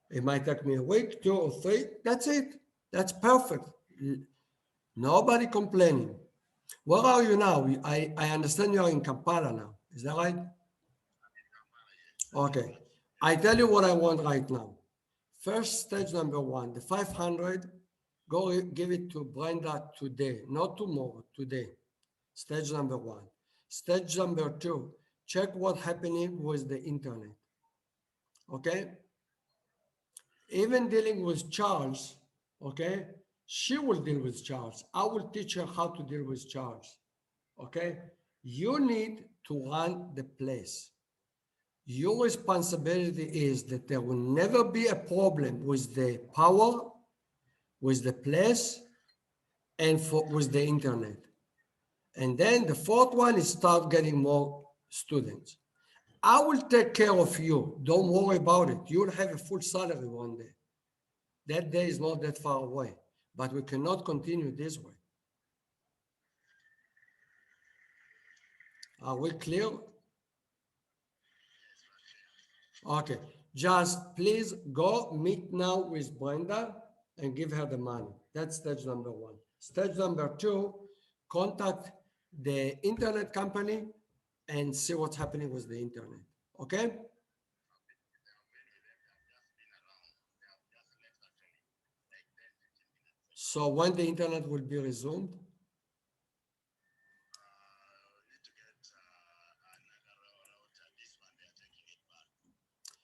It might take me a week, 2 or 3. That's it. That's perfect. Nobody complaining. Where are you now? I understand you're in Kampala now. Is that right? Okay. I tell you what I want right now. First stage number 1, the 500, go give it to Brenda today, not tomorrow, today. Stage number 1. Stage number 2, check what's happening with the internet. Okay? Even dealing with Charles, okay? She will deal with Charles. I will teach her how to deal with Charles. Okay? You need to run the place. Your responsibility is that there will never be a problem with the power, with the place, and with the internet. And then the fourth one is start getting more students. I will take care of you. Don't worry about it. You'll have a full salary one day. That day is not that far away, but we cannot continue this way. Are we clear? Okay, just please go meet now with Brenda and give her the money. That's stage number 1. Stage number 2, contact the internet company and see what's happening with the internet. Okay? So when the internet will be resumed?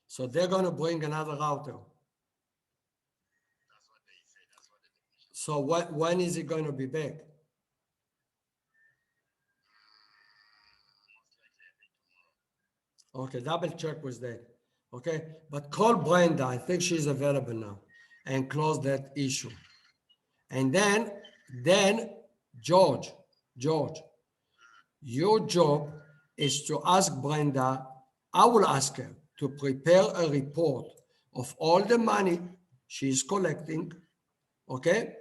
So they're going to bring another router. So when is it going to be back? Okay, double check with that. Okay, but call Brenda. I think she's available now, and close that issue. And then George, your job is to ask Brenda. I will ask her to prepare a report of all the money she's collecting. Okay,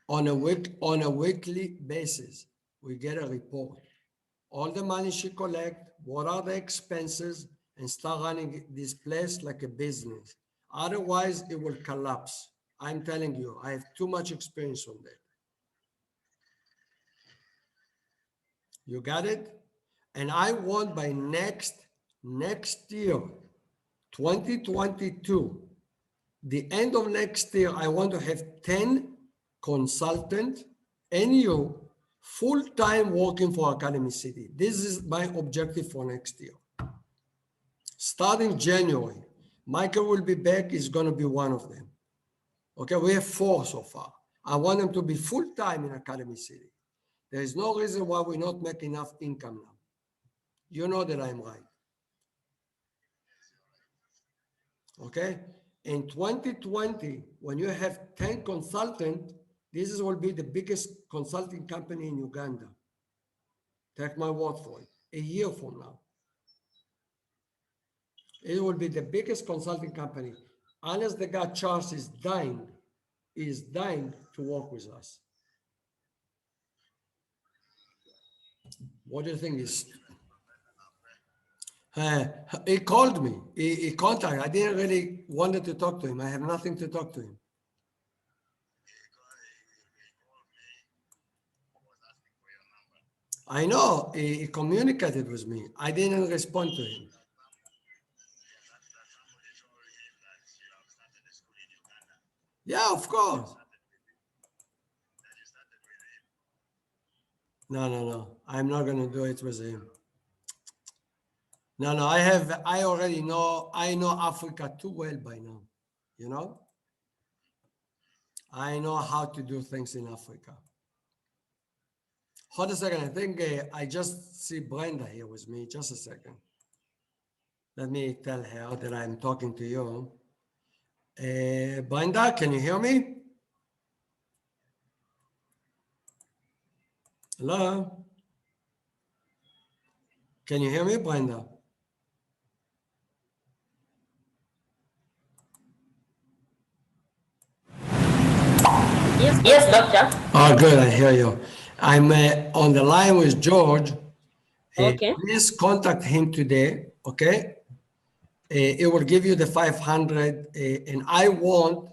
on a weekly basis, we get a report. All the money she collect, what are the expenses, and start running this place like a business. Otherwise, it will collapse. I'm telling you, I have too much experience on that. You got it? And I want by next year, 2022, the end of next year, I want to have 10 consultants and you full-time working for Academy City. This is my objective for next year. Starting January, Michael will be back, is going to be one of them. Okay, we have 4 so far. I want them to be full-time in Academy City. There is no reason why we not make enough income now. You know that I'm right. Okay, in 2020, when you have 10 consultants, this will be the biggest consulting company in Uganda. Take my word for it. A year from now, it will be the biggest consulting company. Unless the guy Charles is dying to work with us. What do you think is? He called me. He contacted. I didn't really wanted to talk to him. I have nothing to talk to him. I know he communicated with me. I didn't respond to him. Yeah, of course. No. I'm not going to do it with him. No. I already know. I know Africa too well by now. You know, I know how to do things in Africa. Hold a second. I think I just see Brenda here with me. Just a second. Let me tell her that I'm talking to you. Brenda, can you hear me? Hello? Can you hear me, Brenda? Yes, doctor. Oh, good. I hear you. I'm on the line with George. Okay. Please contact him today, okay? It will give you the 500, and I want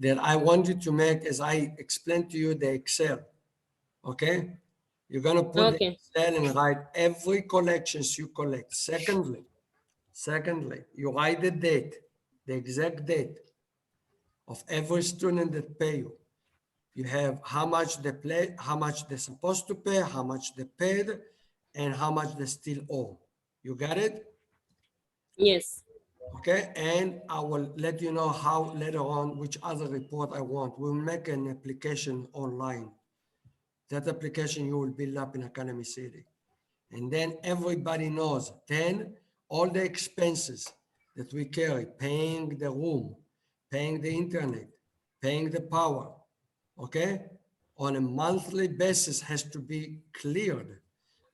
you to make, as I explained to you, the Excel, okay? You're gonna put the Okay. Excel and write every collections you collect. Secondly, you write the date, the exact date of every student that pay you. You have how much they play, how much they're supposed to pay, how much they paid, and how much they still owe. You got it? Yes. Okay, and I will let you know how later on which other report I want. We'll make an application online. That application you will build up in Academy City. And then everybody knows, then all the expenses that we carry, paying the room, paying the internet, paying the power, okay? On a monthly basis has to be cleared.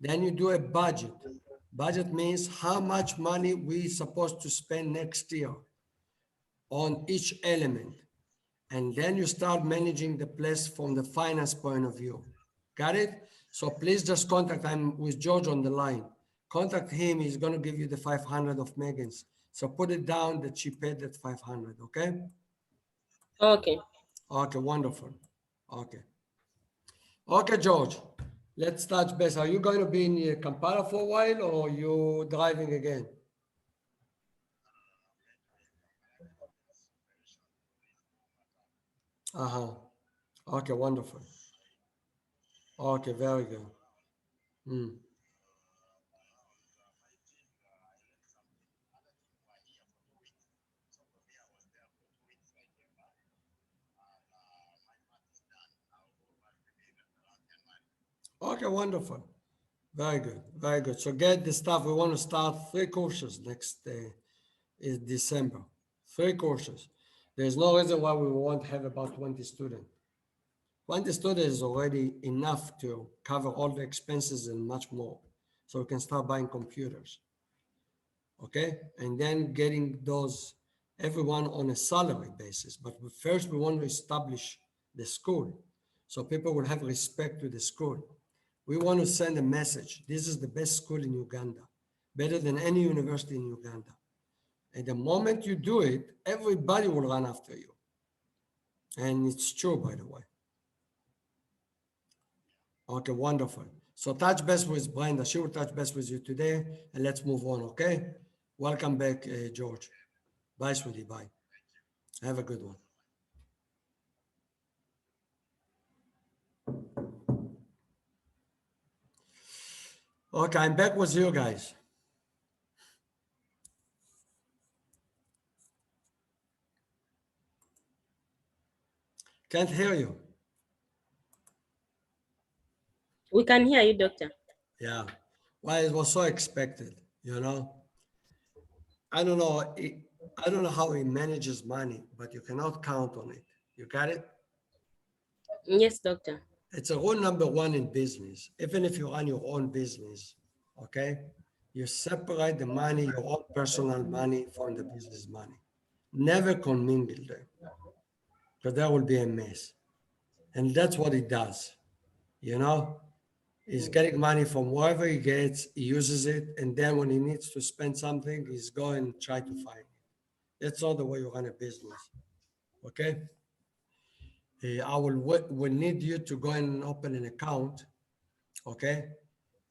Then you do a budget. Budget means how much money we supposed to spend next year on each element. And then you start managing the place from the finance point of view. Got it? So please just contact, I'm with George on the line. Contact him, he's gonna give you the 500 of Megan's. So put it down that she paid that 500, okay? Okay. Okay, wonderful. Okay. Okay, George, let's touch base. Are you going to be in Kampala for a while or you driving again? Uh-huh. Okay, wonderful. Okay, very good. Mm. Okay, wonderful. Very good, very good. So get the stuff. We want to start 3 courses next in December. 3 courses. There's no reason why we won't have about 20 students. 20 students is already enough to cover all the expenses and much more. So we can start buying computers. Okay, and then getting those everyone on a salary basis. But first, we want to establish the school so people will have respect to the school. We want to send a message. This is the best school in Uganda, better than any university in Uganda. And the moment you do it, everybody will run after you. And it's true, by the way. Okay, wonderful. So touch base with Brenda. She will touch base with you today, and let's move on, okay? Welcome back, George. Bye, sweetie. Bye. Have a good one. Okay, I'm back with you guys. Can't hear you. We can hear you, doctor. Yeah. Well, it was so expected, you know. I don't know. I don't know how he manages money, but you cannot count on it. You got it? Yes, doctor. It's a rule number one in business. Even if you run your own business, okay, you separate the money, your own personal money from the business money. Never commingle them, because that will be a mess. And that's what it does, you know. He's getting money from wherever he gets, he uses it, and then when he needs to spend something, he's going and try to find it. That's not the way you run a business. Okay? Will need you to go and open an account. Okay?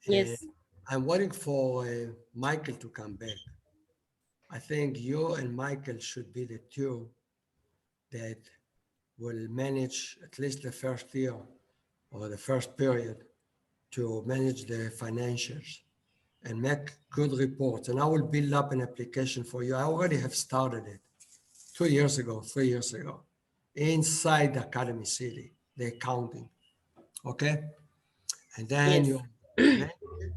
And Yes. I'm waiting for Michael to come back. I think you and Michael should be the two that will manage at least the first year or the first period to manage the financials and make good reports. And I will build up an application for you. I already have started it 2 years ago, 3 years ago, inside the Academy City, the accounting. Okay? And then Yes. you manage it,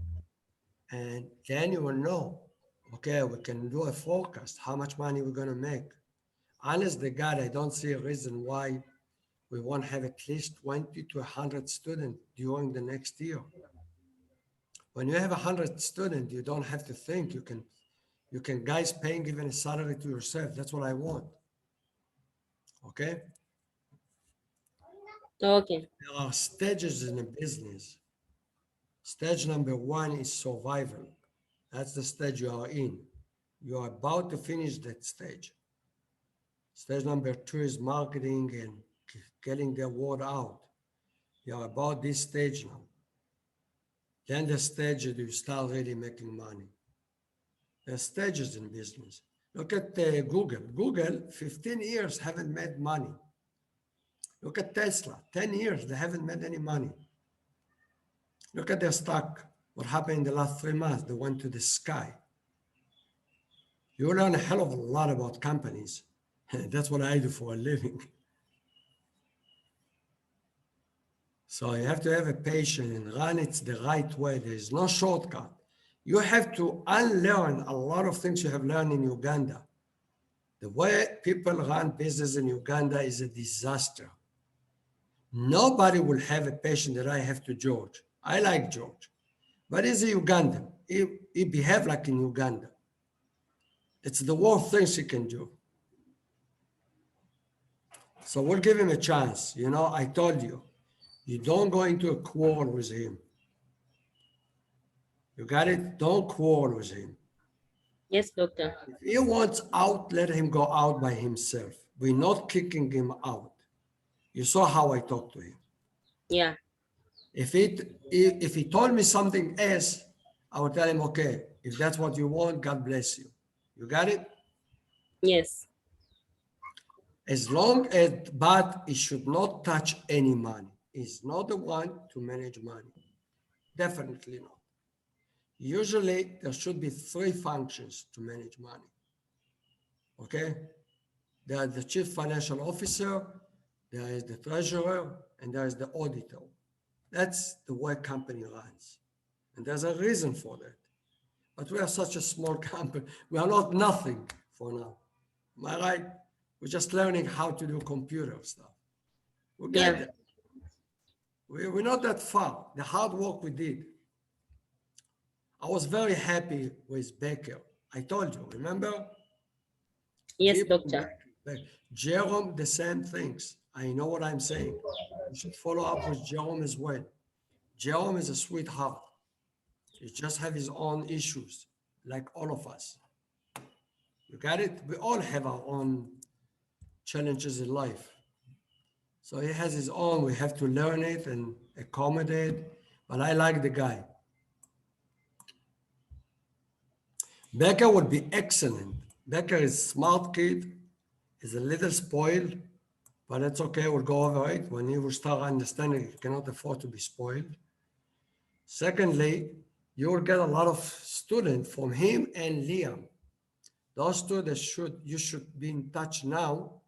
and then you will know, okay, we can do a forecast, how much money we're going to make. Honest to God, I don't see a reason why we won't have at least 20 to 100 students during the next year. When you have 100 students, you don't have to think. You can guys paying even a salary to yourself. That's what I want. Okay? Okay. There are stages in a business. Stage number one is survival. That's the stage you are in. You are about to finish that stage. Stage number two is marketing and getting the word out. You are about this stage now. Then the stage that you start really making money. There are stages in business. Look at Google. Google, 15 years haven't made money. Look at Tesla, 10 years, they haven't made any money. Look at their stock. What happened in the last 3 months? They went to the sky. You learn a hell of a lot about companies. That's what I do for a living. So you have to have a patience and run it the right way. There is no shortcut. You have to unlearn a lot of things you have learned in Uganda. The way people run business in Uganda is a disaster. Nobody will have a patient that I have to George. I like George, but he's a Ugandan. He behave like in Uganda. It's the worst things he can do. So we'll give him a chance. You know, I told you, you don't go into a quarrel with him. You got it? Don't quarrel with him. Yes, doctor. If he wants out, let him go out by himself. We're not kicking him out. You saw how I talked to him. Yeah. If he told me something else, I would tell him, okay, if that's what you want, God bless you. You got it? Yes. As long as, but he should not touch any money. He's not the one to manage money. Definitely not. Usually there should be three functions to manage money. Okay? There is the chief financial officer, there is the treasurer, and there is the auditor. That's the way company runs. And there's a reason for that. But we are such a small company. We are not nothing for now. Am I right? We're just learning how to do computer stuff. We'll get Yeah. there. We're not that far. The hard work we did. I was very happy with Baker. I told you, remember? Yes, Keep on doctor. Baker. Jerome, the same things. I know what I'm saying. You should follow up with Jerome as well. Jerome is a sweetheart. He just have his own issues, like all of us. You got it? We all have our own challenges in life. So he has his own. We have to learn it and accommodate. But I like the guy. Becca would be excellent. Becca is smart kid, is a little spoiled, but that's okay. We'll go over it. When he will start understanding, he cannot afford to be spoiled. Secondly, you will get a lot of students from him and Liam. Those two that you should be in touch now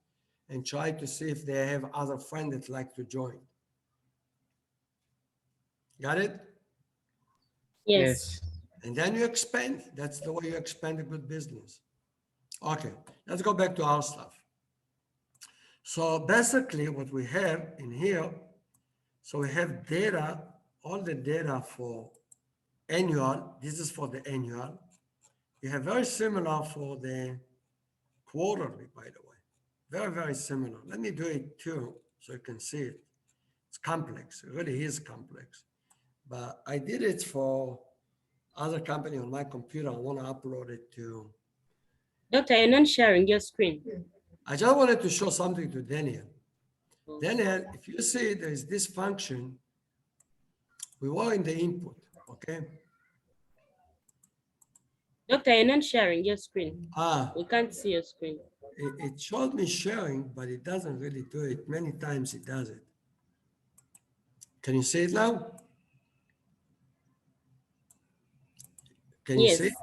and try to see if they have other friends that like to join. Got it? Yes. Yes. And then you expand. That's the way you expand a good business. Okay, let's go back to our stuff. So basically what we have in here, so we have data, all the data for annual. This is for the annual. We have very similar for the quarterly, by the way. Very, very similar. Let me do it too so you can see it. It's complex. It really is complex. but I did it for other company on my computer. I want to upload it to. Doctor, you're not sharing your screen. I just wanted to show something to Daniel. Daniel, if you see there is this function, we were in the input, okay? Doctor, you're not sharing your screen. Ah, We can't see your screen. it showed me sharing, but it doesn't really do it. Many times it does it. Can you see it now? Can you Yes. see it?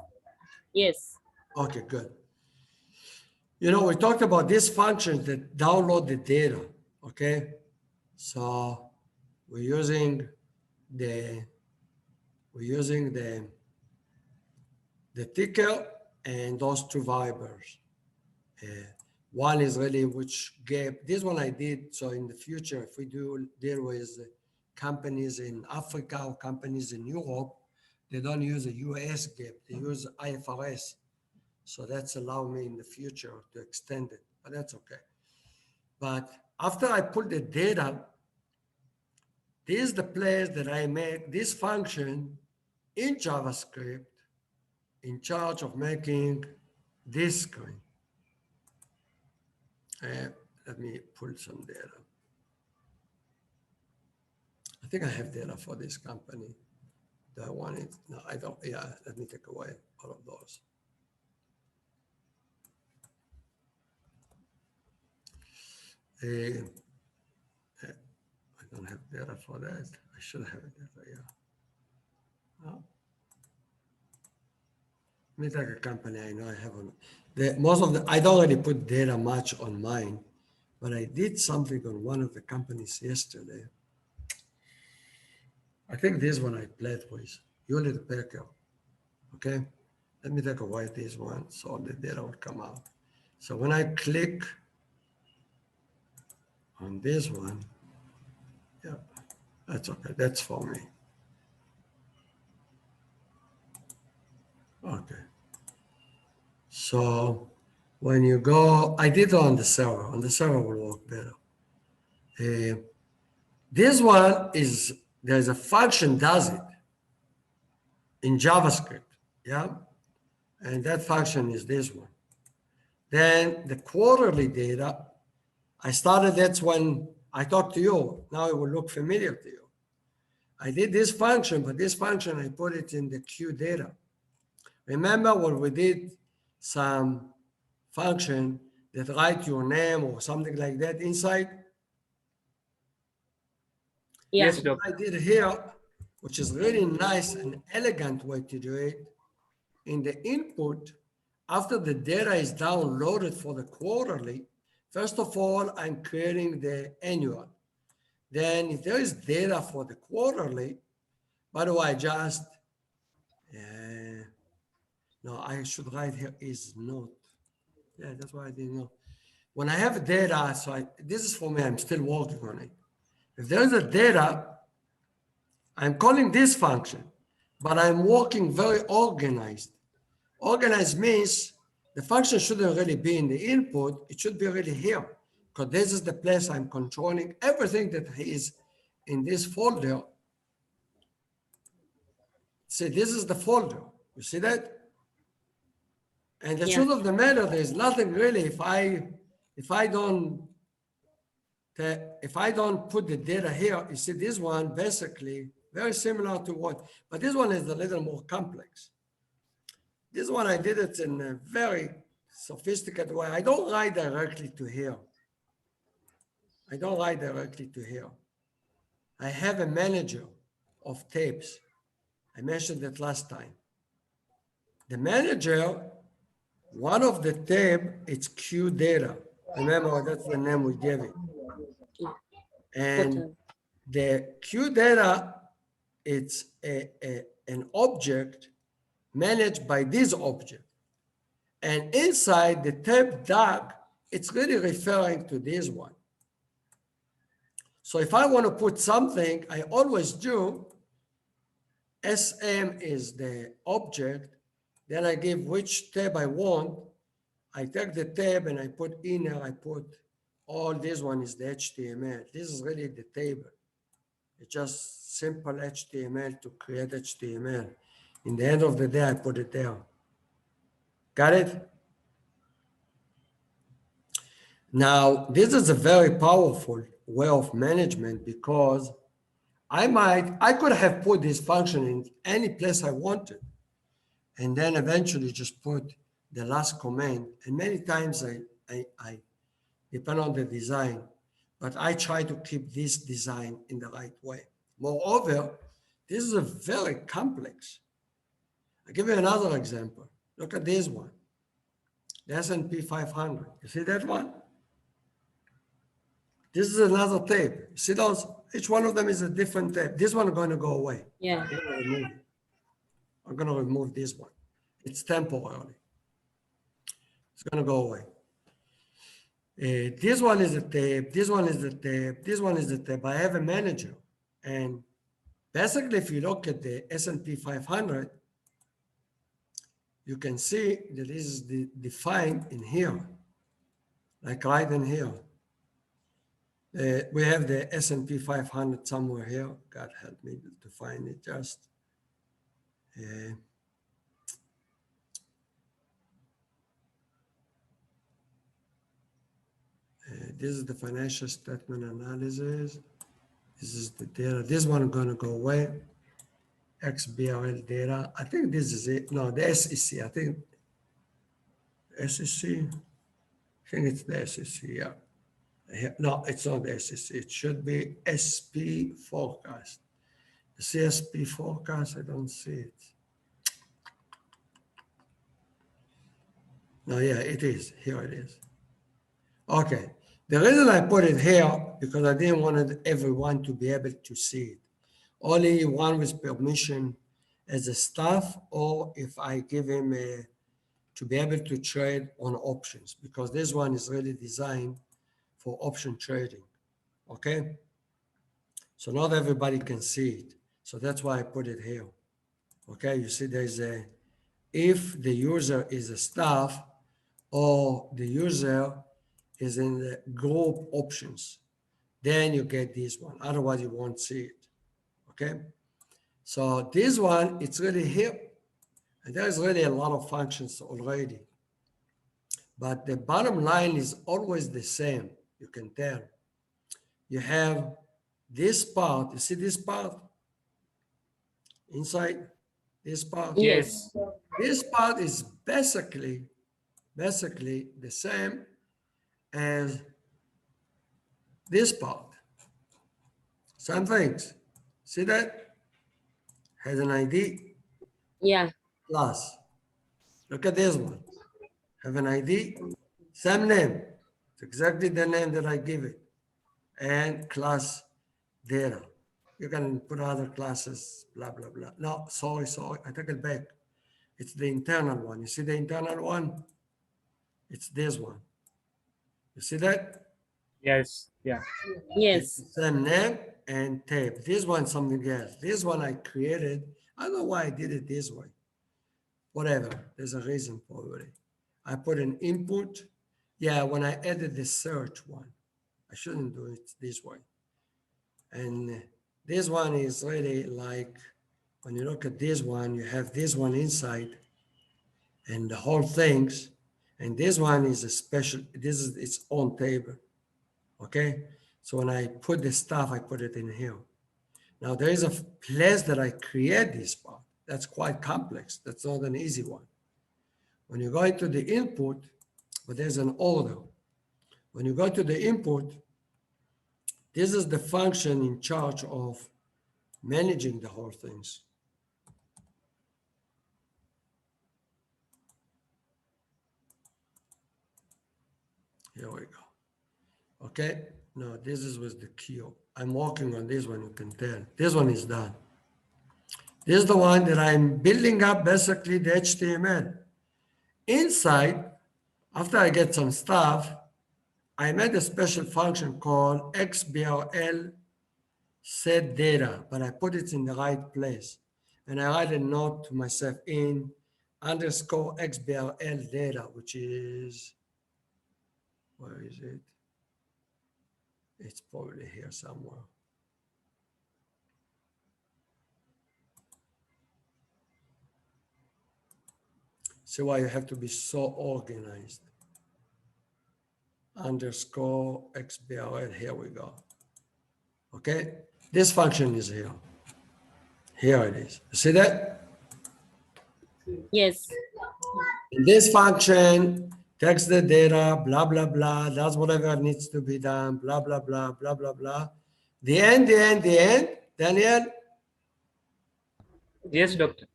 Yes. Okay, good. You know, we talked about these functions that download the data, okay? So we're using the ticker and those two variables. One is really which gap. This one I did. So in the future, if we do deal with companies in Africa or companies in Europe, they don't use a US gap. They use IFRS. So that's allow me in the future to extend it, but that's okay. But after I put the data, this is the place that I make this function in JavaScript in charge of making this screen. Let me pull some data. I think I have data for this company. Do I want it? No, I don't. Yeah, let me take away all of those. I don't have data for that. I should have data, yeah. Oh. Let me take a company I know I have on. Most of the, I don't really put data much on mine, but I did something on one of the companies yesterday. I think this one I played with, Hewlett Packard. Okay, let me take away this one so the data will come out. So when I click on this one, yeah, that's okay. That's for me. Okay. So when you go, I did it on the server. On the server will work better. This one is, there's a function does it in JavaScript, yeah? And that function is this one. Then the quarterly data, I started, that's when I talked to you. Now it will look familiar to you. I did this function, but this function, I put it in the Q data. Remember when we did some function that write your name or something like that inside? Yeah. Yes, What doctor. I did here, which is really nice and elegant way to do it, in the input, after the data is downloaded for the quarterly, first of all, I'm creating the annual. Then if there is data for the quarterly, by the way, just, no, I should write here is not. Yeah, that's why I didn't know. When I have data, this is for me, I'm still working on it. If there is a data, I'm calling this function, but I'm working very organized. Organized means the function shouldn't really be in the input. It should be really here, because this is the place I'm controlling everything that is in this folder. See, this is the folder. You see that? And the truth of the matter, there's nothing really. If I don't put the data here, you see this one basically very similar to what, but this one is a little more complex. This one, I did it in a very sophisticated way. I don't write directly to here. I don't write directly to here. I have a manager of tapes. I mentioned that last time. The manager, one of the tab, it's Q data. Remember, that's the name we gave it. And the Q data, it's an object managed by this object. And inside the tab DAG, it's really referring to this one. So if I want to put something, I always do, SM is the object, then I give which tab I want. I take the tab and I put inner, I put all this one is the HTML. This is really the table. It's just simple HTML to create HTML. In the end of the day, I put it there. Got it? Now, this is a very powerful way of management because I could have put this function in any place I wanted, and then eventually just put the last command. And many times I depend on the design, but I try to keep this design in the right way. Moreover, this is a very complex. I'll give you another example. Look at this one, the S&P 500. You see that one? This is another tape. You see those? Each one of them is a different tape. This one is going to go away. Yeah. I'm going to remove this one. It's temporary. It's going to go away. This one is a tape. This one is a tape. This one is a tape. I have a manager. And basically, if you look at the S&P 500, you can see that this is defined in here, like right in here. We have the S&P 500 somewhere here. God help me to find it just. This is the financial statement analysis. This is the data. This one is going to go away. XBRL data. I think this is it. No, the SEC. I think SEC. I think it's the SEC. Yeah. No, it's not the SEC. It should be SP forecast. The CSP forecast. I don't see it. No, yeah, it is. Here it is. Okay. The reason I put it here, because I didn't want everyone to be able to see it. Only one with permission as a staff, or if I give him to be able to trade on options, because this one is really designed for option trading, okay? So not everybody can see it. So that's why I put it here, okay? You see there's if the user is a staff or the user is in the group options, then you get this one. Otherwise, you won't see it. Okay. So this one, it's really here. And there's really a lot of functions already. But the bottom line is always the same. You can tell. You have this part. You see this part? Inside this part? Yes. This part is basically the same as this part. Same things. See that? Has an ID Yeah. plus. Look at this one. Have an ID, same name. It's exactly the name that I give it. And class data. You can put other classes, blah, blah, blah. No, sorry, I take it back. It's the internal one. You see the internal one? It's this one. You see that? Yes. Yeah. Yes. Same name and tape. This one, something else. This one I created. I don't know why I did it this way. Whatever. There's a reason for it. I put an input. Yeah, when I added the search one, I shouldn't do it this way. And this one is really like, when you look at this one, you have this one inside and the whole things. And this one is a special, this is its own table. Okay. So when I put the stuff, I put it in here. Now there is a place that I create this part. That's quite complex. That's not an easy one. When you go into the input, but there's an order. When you go to the input, this is the function in charge of managing the whole things. Here we go. Okay, now this is with the queue. I'm working on this one, you can tell. This one is done. This is the one that I'm building up basically the HTML. Inside, after I get some stuff, I made a special function called XBRL set data, but I put it in the right place. And I write a note to myself in underscore XBRL data, which is, where is it? It's probably here somewhere. See why you have to be so organized. Underscore XBRL, here we go. Okay, this function is here. Here it is. You see that? Yes. And this function takes the data, blah, blah, blah, does whatever needs to be done, blah, blah, blah, blah, blah, blah. The end, Daniel, Yes, doctor.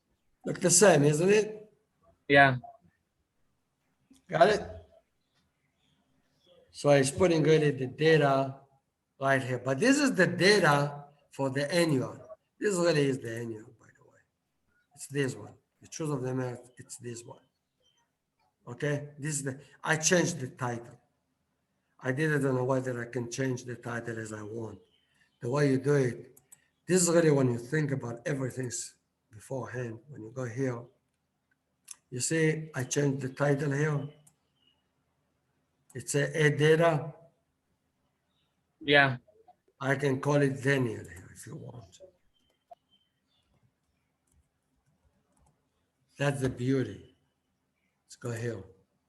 look the same, isn't it? Yeah. Got it? So it's putting really the data right here. But this is the data for the annual. This really is the annual, by the way. It's this one. The truth of the matter, it's this one. Okay? This is I changed the title. I did it in a way that I can change the title as I want. The way you do it, this is really when you think about everything beforehand. When you go here, you see, I changed the title here. It's a data. Yeah. I can call it Daniel here if you want. That's the beauty. Let's go here,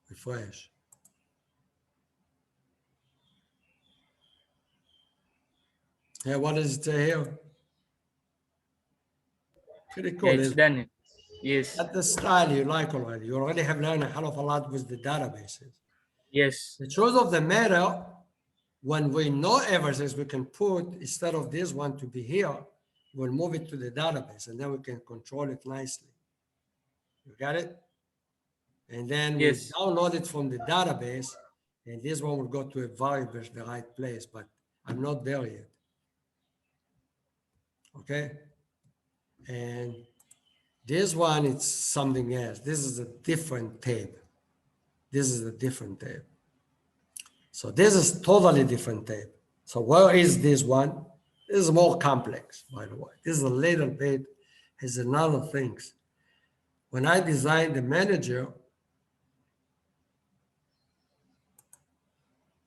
refresh. Hey, what does it say here? Pretty Yeah, cool. it's Isn't it? done. Yes. That's the style you like already. You already have learned a hell of a lot with the databases. Yes. The truth of the matter, when we know everything, we can put, instead of this one to be here, we'll move it to the database and then we can control it nicely. You got it? And then we Yes. download it from the database, and this one will go to a variable, the right place, but I'm not there yet. Okay? And this one, it's something else. This is a different tab. This is a different tab. So this is totally different tab. So where is this one? This is more complex, by the way. This is a little bit, has another things. When I designed the manager,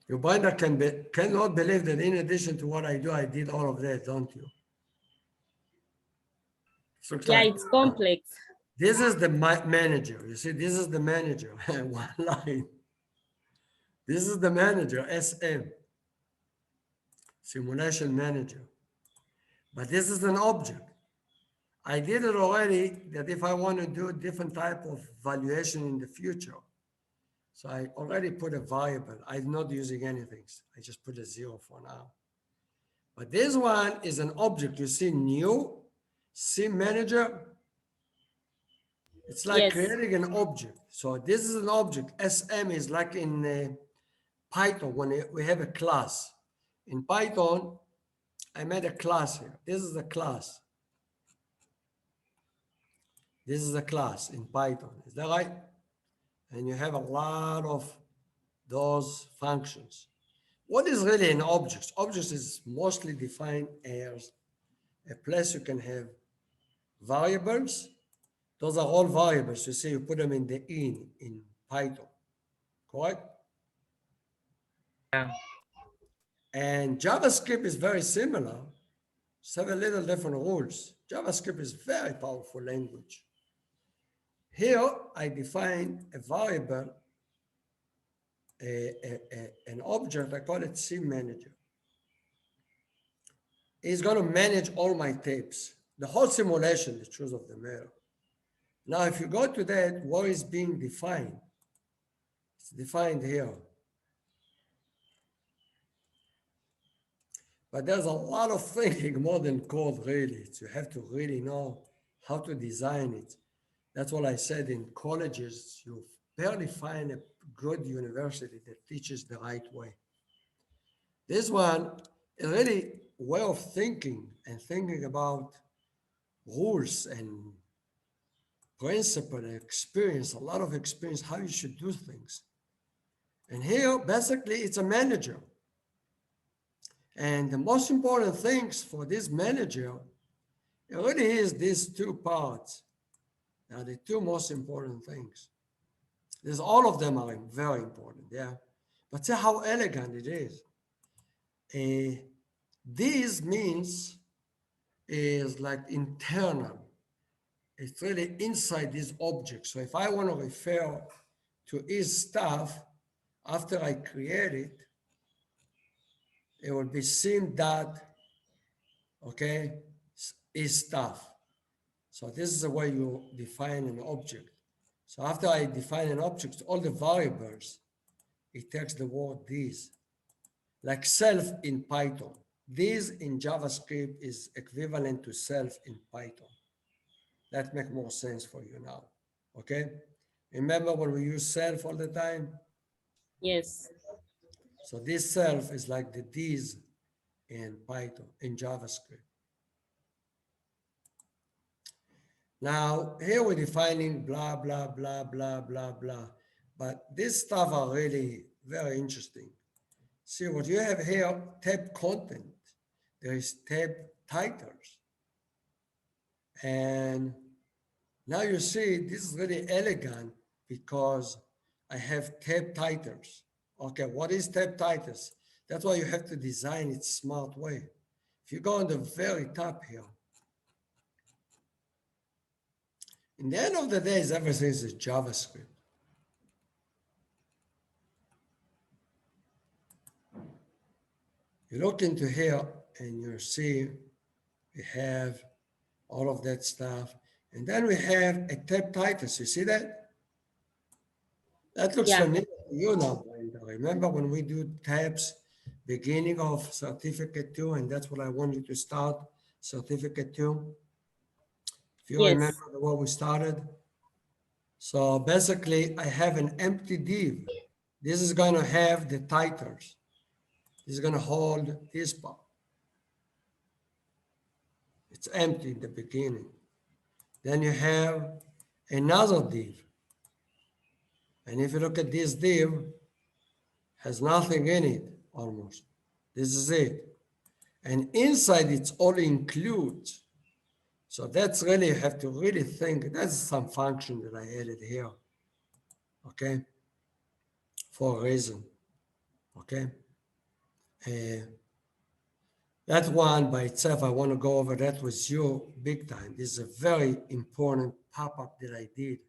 your binder cannot believe that in addition to what I do, I did all of that, don't you? It looks Yeah, like it's complex. this is the manager. You see, this is the manager. One line. This is the manager, SM, simulation manager. But this is an object. I did it already that if I want to do a different type of valuation in the future. So I already put a variable. I'm not using anything. I just put a 0 for now. But this one is an object. You see new sim manager. It's like Yes. creating an object. So this is an object. SM is like in Python when we have a class. In Python, I made a class here. This is a class. This is a class in Python. Is that right? And you have a lot of those functions. What is really an object? Objects is mostly defined as a place you can have variables. Those are all variables. You see, you put them in the in Python, correct? Yeah. And JavaScript is very similar. Just have a little different rules. JavaScript is very powerful language. Here, I define a variable, an object, I call it sim manager. It's going to manage all my tapes, the whole simulation, the truth of the matter. Now, if you go to that, what is being defined? It's defined here. But there's a lot of thinking more than code, really. You have to really know how to design it. That's what I said in colleges. You barely find a good university that teaches the right way. This one is really way of thinking and thinking about rules and principle and experience, a lot of experience, how you should do things. And here, basically, it's a manager. And the most important things for this manager, it really is these two parts. They are the two most important things. There's all of them are very important, yeah. But see how elegant it is. This means is like internal. it's really inside this object. So if I want to refer to is stuff, after I create it, it will be sim dot, okay, is stuff. So this is the way you define an object. So after I define an object, all the variables, it takes the word this, like self in Python. This in JavaScript is equivalent to self in Python. That makes more sense for you now, okay? Remember when we use self all the time? Yes. So this self is like the this in Python, in JavaScript. Now, here we're defining blah, blah, blah, blah, blah, blah. But this stuff are really very interesting. See what you have here, tab content. There is tab titles. And now you see this is really elegant because I have tab titles. Okay, what is tab titles? That's why you have to design it smart way. If you go on the very top here, in the end of the day, everything is JavaScript. You look into here and you see we have all of that stuff. And then we have a tab titles. You see that? That looks Yeah. familiar to you now, Brenda. Remember when we do tabs, beginning of certificate 2, and that's what I want you to start, certificate 2. If you Yes. remember the way we started. So basically, I have an empty div. This is going to have the titles. This is going to hold this part. It's empty in the beginning. Then you have another div. And if you look at this div, has nothing in it almost. This is it. And inside it's all includes. So that's really, you have to really think, that's some function that I added here, okay? For a reason, okay? That one by itself, I want to go over that with you big time. This is a very important pop-up that I did.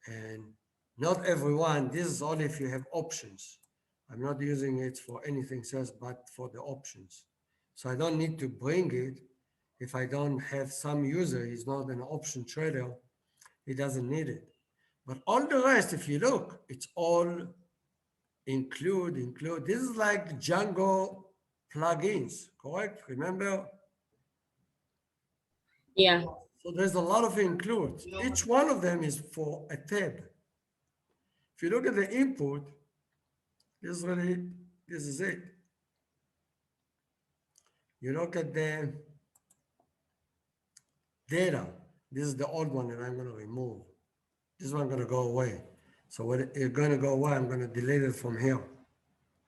And not everyone, this is only if you have options. I'm not using it for anything else but for the options. So I don't need to bring it if I don't have some user, he's not an option trader, he doesn't need it. But all the rest, if you look, it's all include. This is like Django plugins, correct? Remember? Yeah. So there's a lot of includes. Each one of them is for a tab. If you look at the input, this is it. You look at the data. This is the old one that I'm going to remove. This one going to go away. So when it's going to go away, I'm going to delete it from here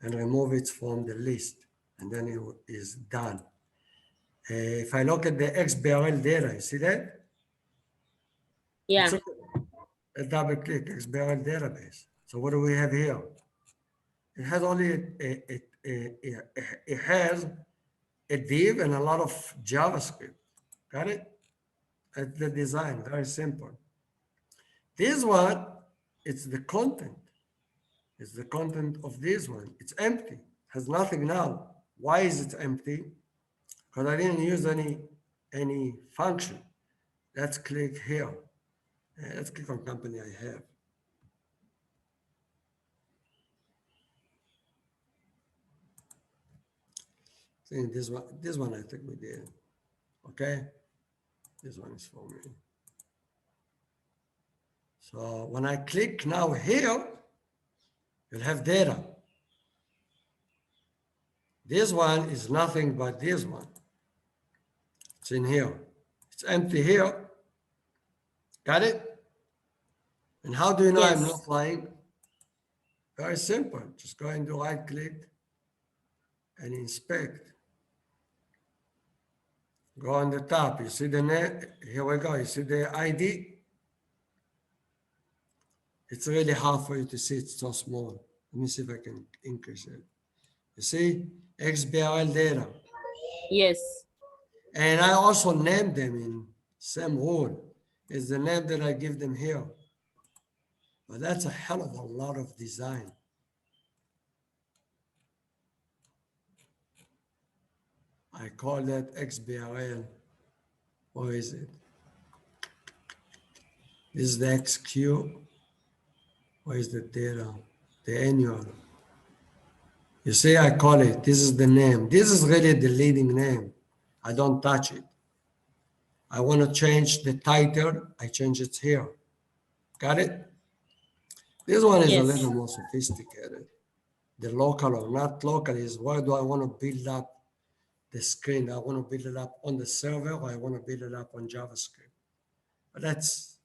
and remove it from the list. And then it is done. If I look at the XBRL data, you see that? Yeah. It's a double click, XBRL database. So what do we have here? It has only it has a div and a lot of JavaScript. Got it? That's the design, very simple. This one, it's the content. It's the content of this one. It's empty, has nothing now. Why is it empty? Because I didn't use any function. Let's click here. Let's click on company I have. See this one I think we did. Okay, this one is for me. So when I click now here, you'll have data. This one is nothing but this one. It's in here. It's empty here. Got it? And how do you know I'm Yes. not lying? Very simple. Just go and do right click and inspect. Go on the top. You see the name? Here we go. You see the ID? It's really hard for you to see. It's so small. Let me see if I can increase it. You see? XBRL data. Yes. And I also named them in same rule. is the name that I give them here. But that's a hell of a lot of design. I call that XBRL. Or is it? This is the XQ. Where is the data? The annual. You see, I call it, this is the name. This is really the leading name. I don't touch it. I want to change the title. I change it here. Got it? This one is a Yes. little more sophisticated. The local or not local is where do I want to build up the screen? I want to build it up on the server or I want to build it up on JavaScript. But that's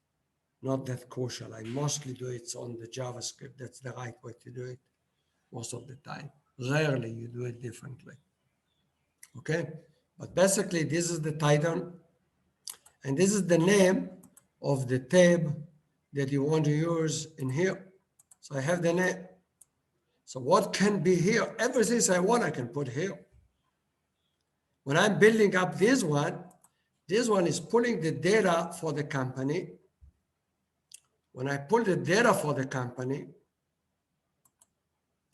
not that crucial. I mostly do it on the JavaScript. That's the right way to do it most of the time. Rarely you do it differently. Okay? But basically, this is the title, and this is the name of the tab that you want to use in here. So I have the name. So what can be here? Everything I want, I can put here. When I'm building up this one is pulling the data for the company. When I pull the data for the company,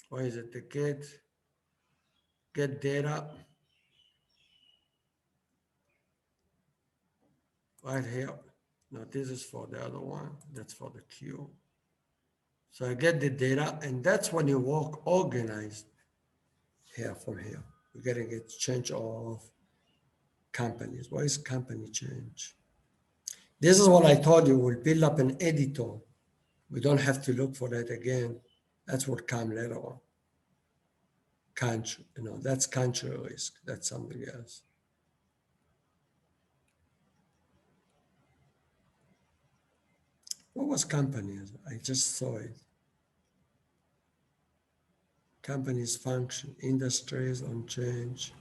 where is it? The get data. Right here. No, this is for the other one. That's for the queue. So I get the data, and that's when you work organized here from here. We're getting a change of companies. What is company change? This is what I told you. We'll build up an editor. We don't have to look for that again. That's what come later on. Country, that's country risk. That's something else. What was companies? I just saw it. Companies function, industries on change.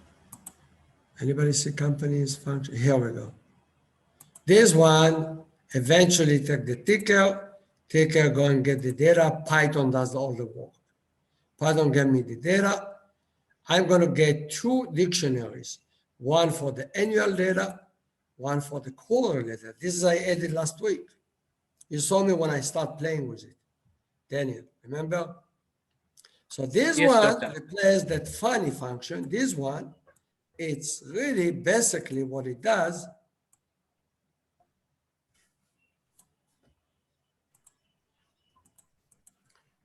Anybody see companies function? Here we go. This one eventually take the ticker, go and get the data. Python does all the work. Python get me the data. I'm going to get two dictionaries, one for the annual data, one for the quarterly data. This is I added last week. You saw me when I start playing with it. Daniel, remember? So this Yes, one doctor. replaces that funny function. This one, it's really basically what it does.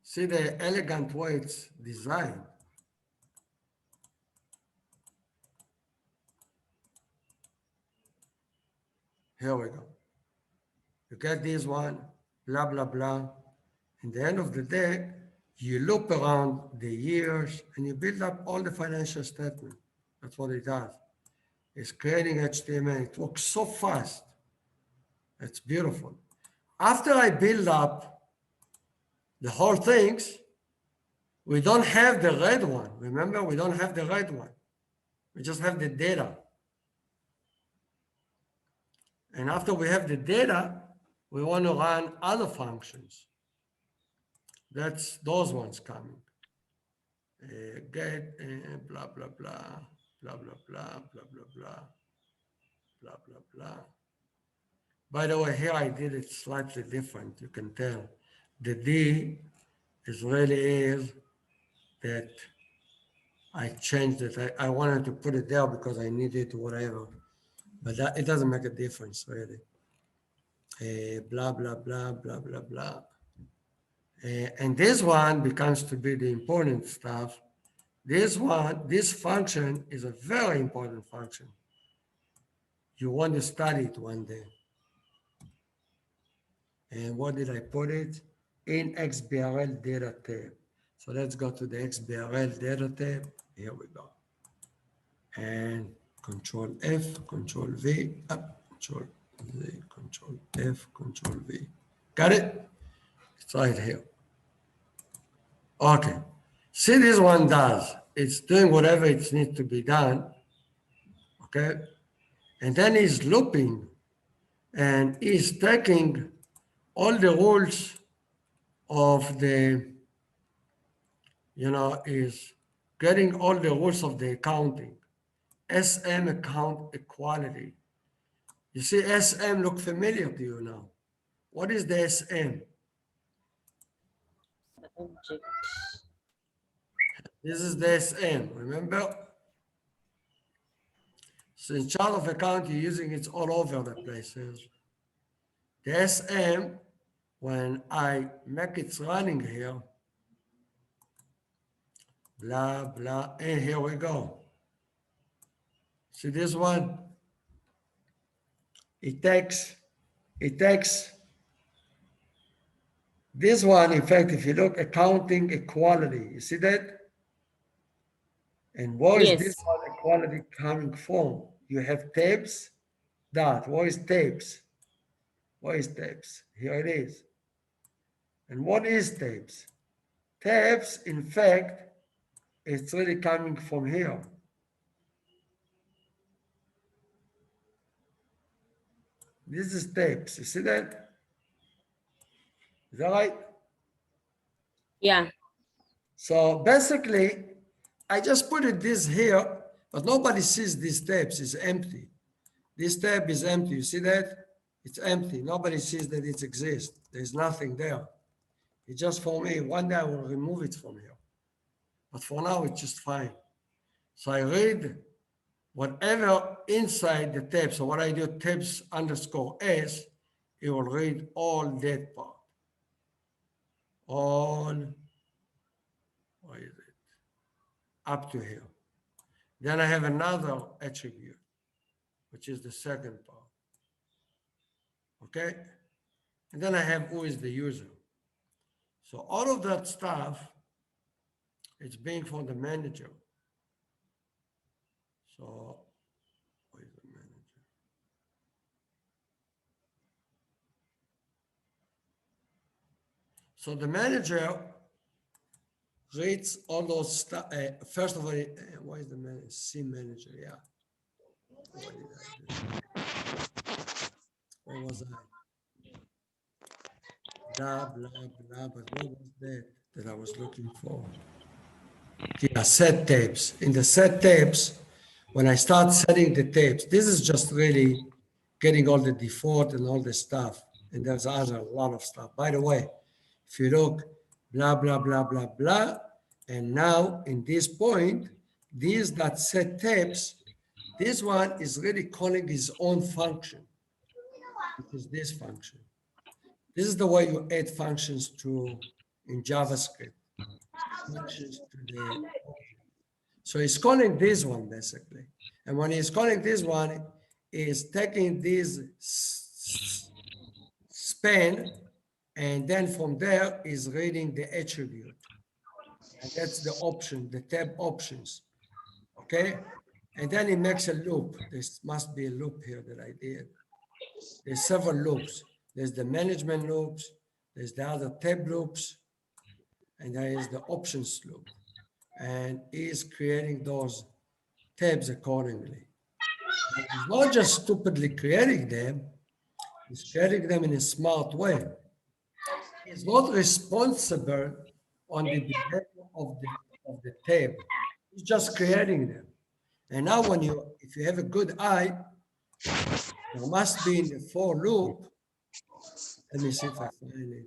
See the elegant way it's designed. Here we go. You get this one, blah, blah, blah. In the end of the day, you loop around the years and you build up all the financial statement. That's what it does. It's creating HTML. It works so fast. It's beautiful. After I build up the whole things, we don't have the red one. Remember, we don't have the red one. We just have the data. And after we have the data, we want to run other functions. That's those ones coming. Get blah, blah, blah, blah, blah, blah, blah, blah, blah, blah, blah, blah. By the way, here I did it slightly different. You can tell the D is really that I changed it. I wanted to put it there because I needed whatever, but it doesn't make a difference really. Blah, blah, blah, blah, blah, blah. And this one becomes to be the important stuff. This function is a very important function. You want to study it one day. And what did I put it? In XBRL data tab. So let's go to the XBRL data tab. Here we go. And Control F, Control V, up, Control Z, Control F, Control V. Got it? It's right here. Okay. See, this one does. It's doing whatever it needs to be done. Okay. And then he's looping and he's taking all the rules of the, is getting all the rules of the accounting, SM account equality, You see, SM look familiar to you now. What is the SM? The object. This is the SM, remember? So in chart of account, you're using it all over the places. The SM, when I make it running here, blah, blah, and here we go. See this one? It takes this one, in fact, if you look, accounting equality, you see that? And where is this Yes. one equality coming from? You have tabs, that, where is tabs? Where is tabs? Here it is. And what is tabs? Tabs, in fact, it's really coming from here. This is tabs, you see that? Is that right? Yeah. So basically, I just put it this here, but nobody sees these tabs, it's empty. This tab is empty, you see that? It's empty, nobody sees that it exists. There's nothing there. It's just for me, one day I will remove it from here. But for now, it's just fine. So I read whatever inside the tab. So what I do, tabs underscore S, it will read all that part. All, what is it? Up to here. Then I have another attribute, which is the second part. Okay? And then I have who is the user. So all of that stuff, it's being for the manager. So where is the manager? So the manager reads all those stuff. First of all, why is the manager? C manager, yeah. What did I do? Where was I? Blah, blah, blah, but what was that I was looking for? Yeah, set tapes. In the set tapes, when I start setting the tapes, this is just really getting all the default and all the stuff. And there's other a lot of stuff. By the way, if you look, blah, blah, blah, blah, blah, and now in this point, these that set tapes, this one is really calling his own function, which is this function. This is the way you add functions to in JavaScript. Functions to the object. So he's calling this one basically. And when he's calling this one, he's taking this span, and then from there is reading the attribute. And that's the option, the tab options. Okay? And then he makes a loop. There must be a loop here that I did. There's several loops. There's the management loops, there's the other tab loops, and there is the options loop. And he's creating those tabs accordingly. And he's not just stupidly creating them, he's creating them in a smart way. He's not responsible on the behavior of the tab. He's just creating them. And now if you have a good eye, there must be in the for loop. Let me see if I find it.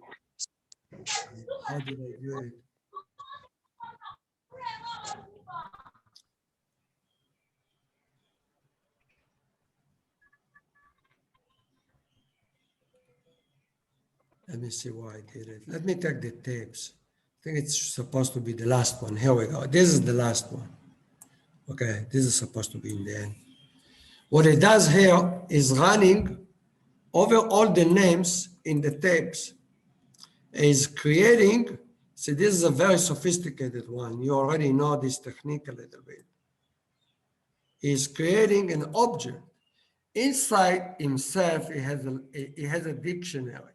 How did I do it? Let me see why I did it. Let me take the tapes. I think it's supposed to be the last one. Here we go. This is the last one. Okay, this is supposed to be in the end. What it does here is running over all the names in the tapes. Is creating, see, this is a very sophisticated one. You already know this technique a little bit. Is creating an object. Inside himself, he has a dictionary.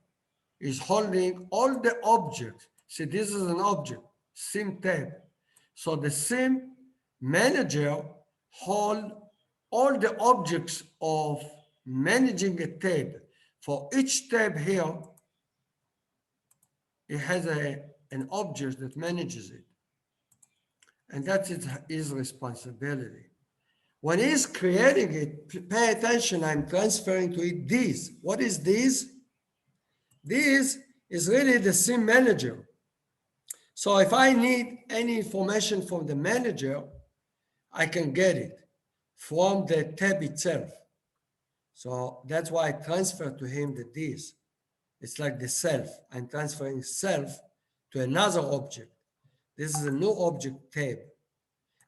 Is holding all the objects. See, this is an object, SIM tab. So the SIM manager hold all the objects of managing a tab. For each tab here, it has an object that manages it. And that's his responsibility. When he's creating it, pay attention, I'm transferring to it these. What is these? This is really the sim manager. So if I need any information from the manager, I can get it from the tab itself. So that's why I transfer to him the this. It's like the self. I'm transferring self to another object. This is a new object tab.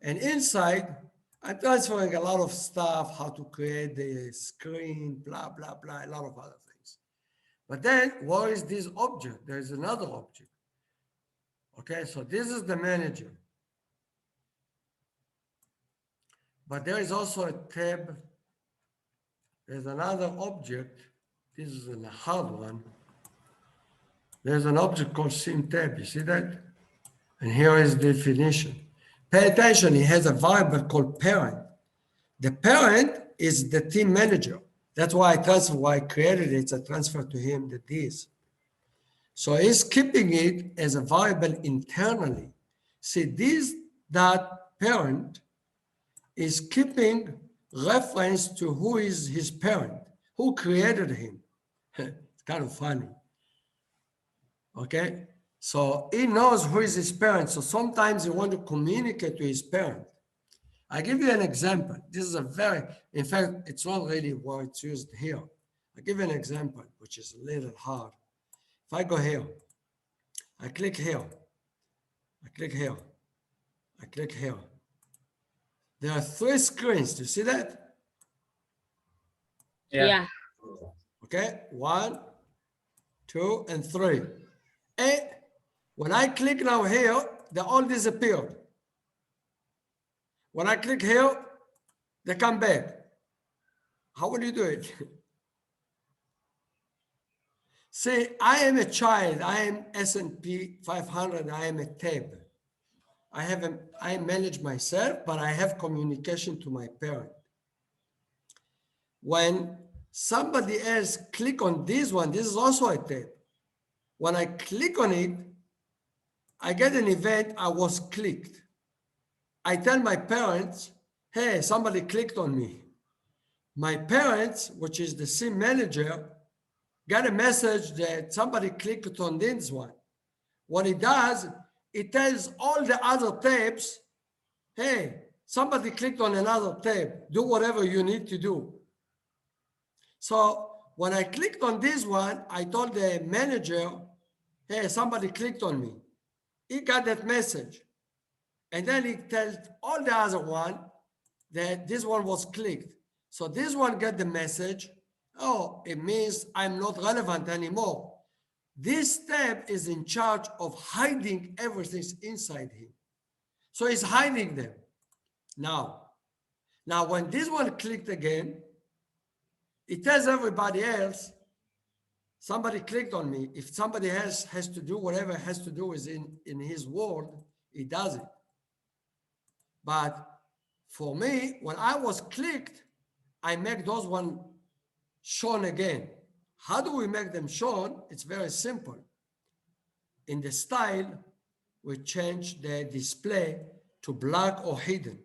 And inside, I'm transferring a lot of stuff, how to create the screen, blah, blah, blah, a lot of other things. But then, where is this object? There is another object. Okay, so this is the manager. But there is also a tab. There's another object. This is a hard one. There's an object called sim tab. You see that? And here is the definition. Pay attention, it has a variable called parent. The parent is the team manager. That's why I created it. It's a transfer to him the this. So he's keeping it as a variable internally. See, this dot parent is keeping reference to who is his parent, who created him. It's kind of funny. Okay? So he knows who is his parent. So sometimes he wants to communicate to his parent. I give you an example. This is in fact, it's not really what it's used here. I give you an example, which is a little hard. If I go here, I click here, I click here, I click here. There are 3 screens. Do you see that? Yeah. Okay, 1, 2, and 3. And when I click now here, they all disappeared. When I click here, they come back. How will you do it? See, I am a child. I am S&P 500. I am a tab. I manage myself, but I have communication to my parent. When somebody else click on this one, this is also a tab. When I click on it, I get an event, I was clicked. I tell my parents, hey, somebody clicked on me. My parents, which is the sim manager, got a message that somebody clicked on this one. What it does, it tells all the other tabs, hey, somebody clicked on another tab, do whatever you need to do. So when I clicked on this one, I told the manager, hey, somebody clicked on me. He got that message. And then he tells all the other one that this one was clicked. So this one got the message, oh, it means I'm not relevant anymore. This tab is in charge of hiding everything inside him. So he's hiding them. Now when this one clicked again, it tells everybody else, somebody clicked on me. If somebody else has to do whatever it has to do is in his world, he does it. But for me, when I was clicked, I make those one shown again. How do we make them shown? It's very simple. In the style, we change the display to black or hidden.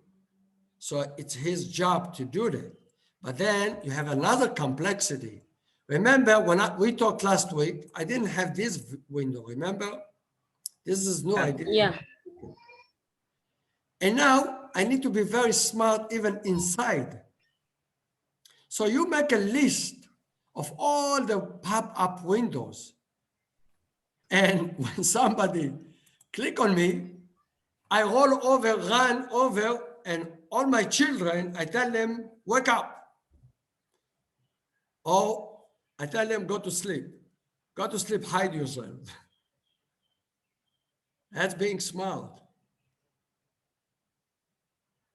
So it's his job to do that. But then you have another complexity. Remember when we talked last week, I didn't have this window, remember? This is new idea. Yeah. And now I need to be very smart even inside. So you make a list of all the pop-up windows. And when somebody click on me, I roll over, run over, and all my children, I tell them, wake up. Or I tell them, go to sleep. Go to sleep, hide yourself. That's being smart.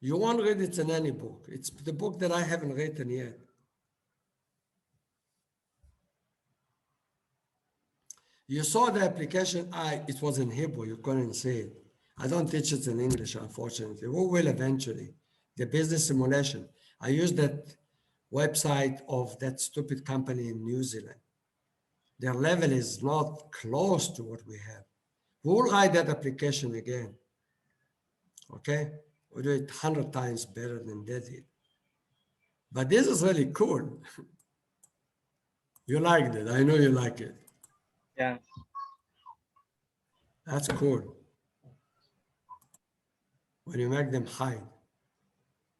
You won't read it in any book. It's the book that I haven't written yet. You saw the application, it was in Hebrew, you couldn't see it. I don't teach it in English, unfortunately. We will eventually. The business simulation. I used that website of that stupid company in New Zealand. Their level is not close to what we have. We'll write that application again. Okay? We'll do it 100 times better than they did. But this is really cool. You liked it. I know you like it. Yeah. That's cool. When you make them hide,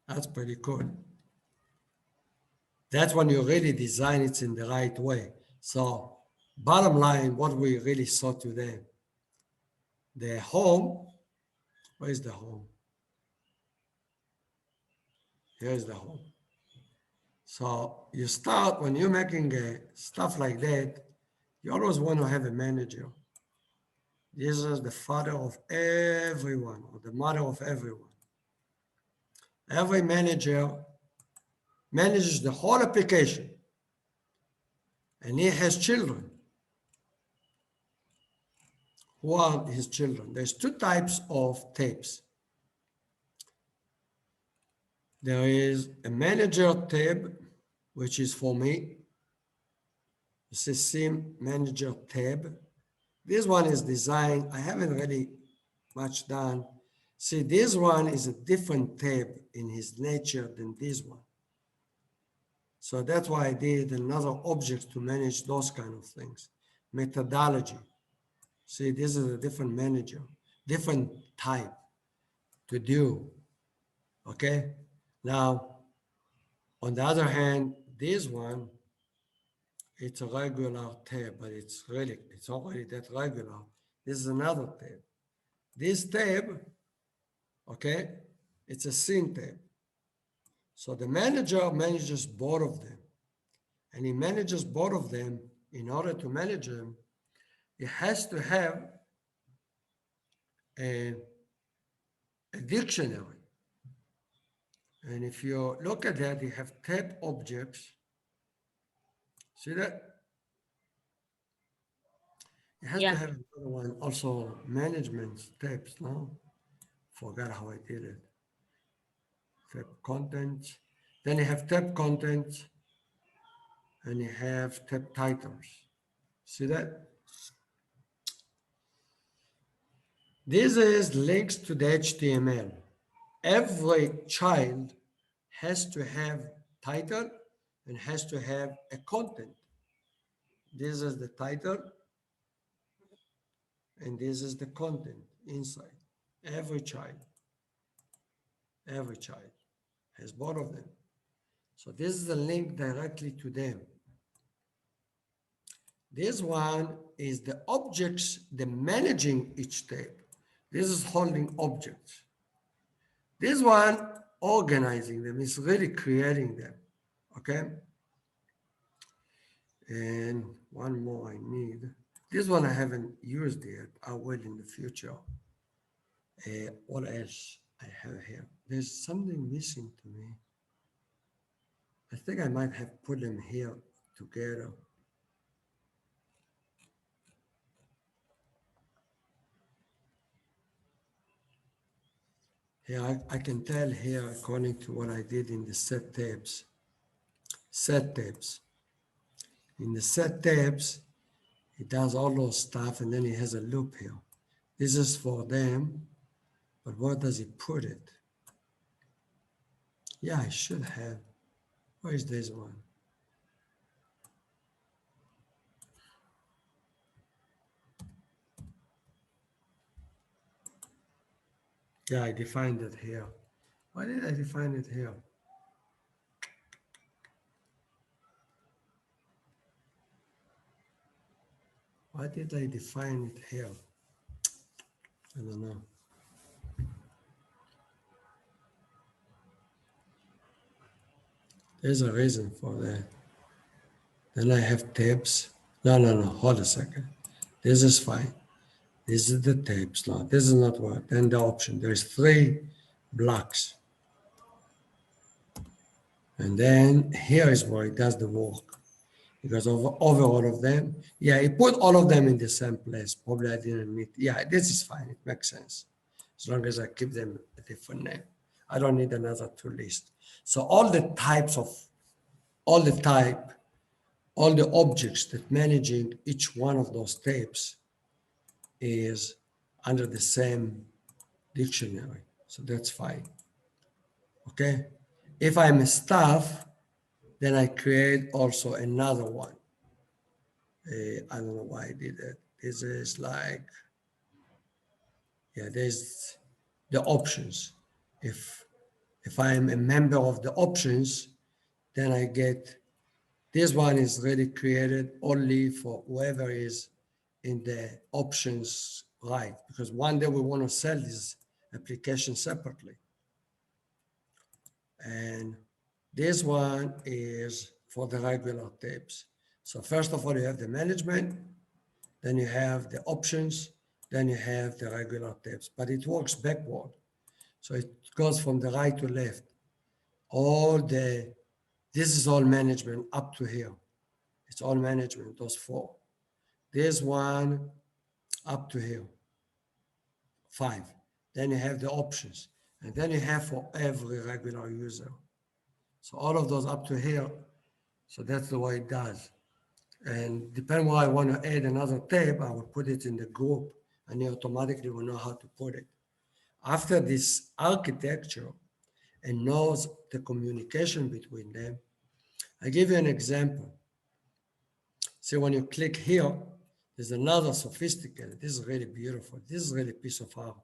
that's pretty cool. That's when you really design it in the right way. So bottom line, what we really saw today, the home, where's the home? Here's the home. So you start, when you're making stuff like that, you always want to have a manager. This is the father of everyone, or the mother of everyone. Every manager manages the whole application, and he has children. Who are his children? There's two types of tapes. There is a manager tab, which is for me. It's a SIM manager tab. This one is designed, I haven't really much done. See, this one is a different tab in his nature than this one. So that's why I did another object to manage those kind of things. Methodology. See, this is a different manager, different type to do. Okay? Now, on the other hand, this one, it's a regular tab, but it's already that regular. This is another tab. This tab, okay, it's a scene tab. So the manager manages both of them. And he manages both of them. In order to manage them, he has to have a dictionary. And if you look at that, you have tab objects. See that? It has to Yeah. have another one, also management tabs, no? Forgot how I did it. Tab content. Then you have tab content, and you have tab titles. See that? This is links to the HTML. Every child has to have title and has to have a content. This is the title, and this is the content inside. Every child has both of them. So this is the link directly to them. This one is the objects, the managing each tab. This is holding objects. This one, organizing them, is really creating them, okay? And one more I need. This one I haven't used yet. I will in the future. What else I have here? There's something missing to me. I think I might have put them here together. Here, I can tell here, according to what I did in the set tabs. Set tabs. In the set tabs, it does all those stuff, and then it has a loop here. This is for them, but where does it put it? Yeah, I should have. Where is this one? Yeah, I defined it here. Why did I define it here? Why did I define it here? I don't know. There's a reason for that. Then I have tabs. No, hold a second. This is fine. This is the tabs. No, this is not what. Then the option. There's 3 blocks. And then here is where it does the work. Because over all of them, yeah, it put all of them in the same place. Probably I didn't need, yeah, this is fine. It makes sense. As long as I keep them a different name. I don't need another 2 list. So all the objects that managing each one of those tabs is under the same dictionary. So that's fine. Okay. If I'm a staff, Then I create also another one. I don't know why I did that. This is like, yeah, there's the options. If I'm a member of the options, then I get, this one is really created only for whoever is in the options right, because one day we want to sell this application separately. And this one is for the regular tapes. So first of all, you have the management, then you have the options, then you have the regular tapes, but it works backward. So it goes from the right to left. This is all management up to here. It's all management, those four. This one up to here, 5. Then you have the options. And then you have for every regular user. So all of those up to here. So that's the way it does. And depending where I want to add another tab, I will put it in the group and it automatically will know how to put it. After this architecture and knows the communication between them, I give you an example. See, when you click here, there's another sophisticated. This is really beautiful. This is really a piece of art.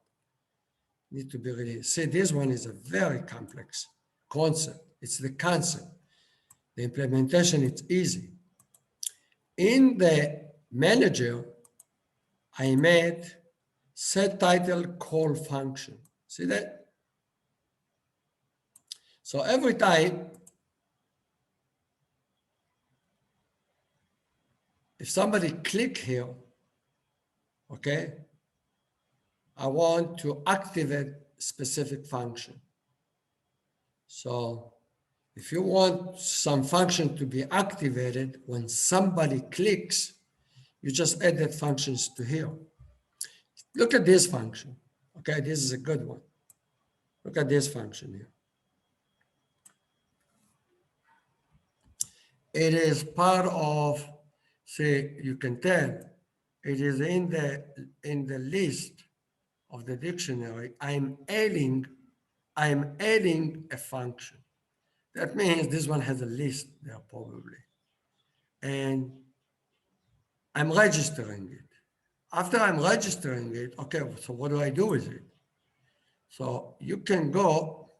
Need to be really, see, this one is a very complex concept. It's the concept. The implementation, it's easy. In the manager, I made set title call function. See that? So every time, if somebody click here, okay, I want to activate specific function. So if you want some function to be activated when somebody clicks, you just add that functions to here. Look at this function. Okay, this is a good one. Look at this function here. It is part of, see, you can tell, it is in the list of the dictionary. I'm adding a function. That means this one has a list there probably. And I'm registering it. After I'm registering it, okay, so what do I do with it? So you can go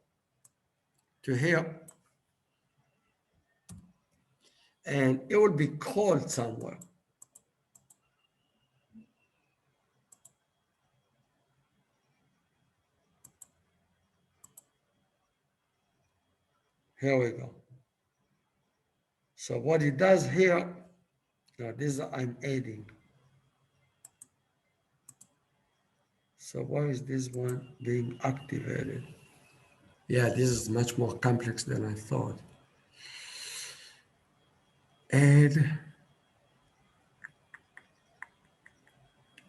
to here and it will be called somewhere. Here we go. So what it does here, now this I'm adding. So why is this one being activated? Yeah, this is much more complex than I thought. Add.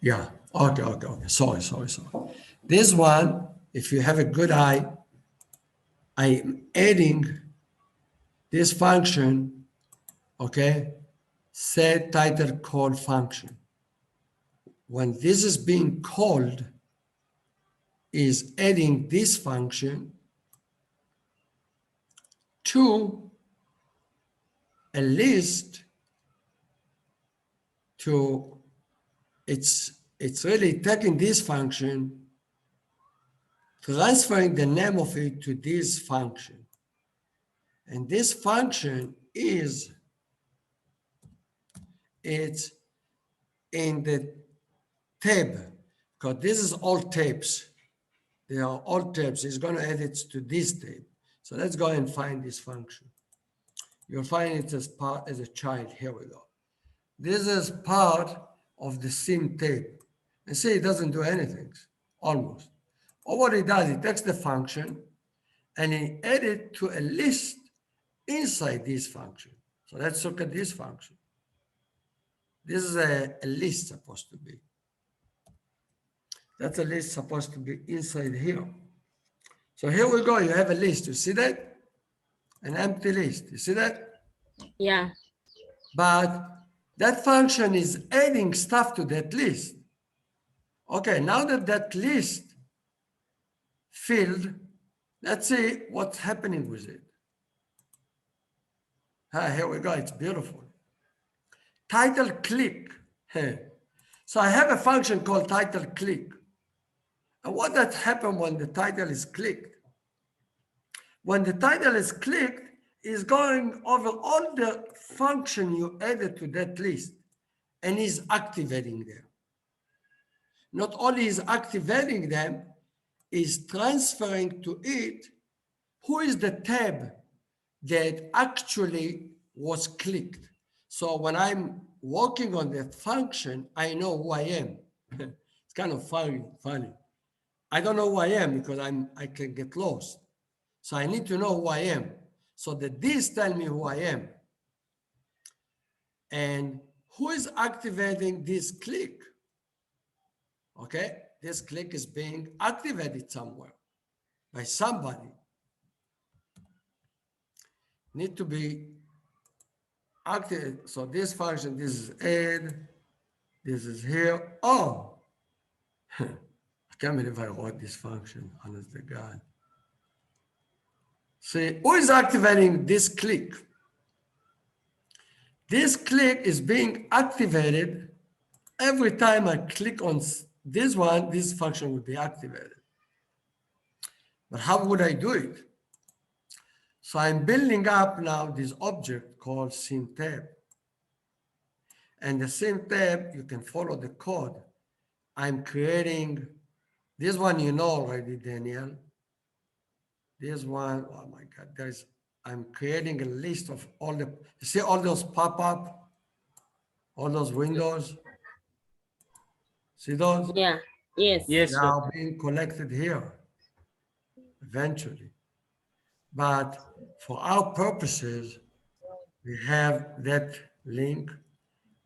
Yeah, okay. Sorry. This one, if you have a good eye, I'm adding this function, okay, set title call function. When this is being called, is adding this function to a list to, it's really taking this function, transferring the name of it to this function. And this function is, it's in the tab, because this is all tapes. They are all tapes. It's going to add it to this tape. So let's go and find this function. You'll find it as a child. Here we go. This is part of the sim tape. And see, it doesn't do anything, almost. Or what it does, it takes the function and it adds it to a list inside this function. So let's look at this function. This is a list supposed to be. That's a list supposed to be inside here. So here we go. You have a list. You see that? An empty list. You see that? Yeah. But that function is adding stuff to that list. Okay, now that that list filled, let's see what's happening with it. Here we go. It's beautiful. Title click. So I have a function called title click. And what that happens when the title is clicked? When the title is clicked, is going over all the function you added to that list and is activating them. Not only is activating them, is transferring to it who is the tab that actually was clicked. So when I'm working on that function, I know who I am. It's kind of funny. I don't know who I am because I can get lost. So I need to know who I am. So that this tell me who I am. And who is activating this click? Okay, this click is being activated somewhere by somebody. Need to be activated. So this function, this is add, this is here. Oh, I can't believe I wrote this function, honest to God. See, who is activating this click? This click is being activated every time I click on this one, this function will be activated. But how would I do it? So I'm building up now this object called scene tab. And the scene tab, you can follow the code. I'm creating, this one you know already, Daniel. This one, oh my God, I'm creating a list of all the, you see all those pop-up, all those windows? See those? Yeah. Yes. Yes, They doctor. are being collected here eventually. But for our purposes, we have that link,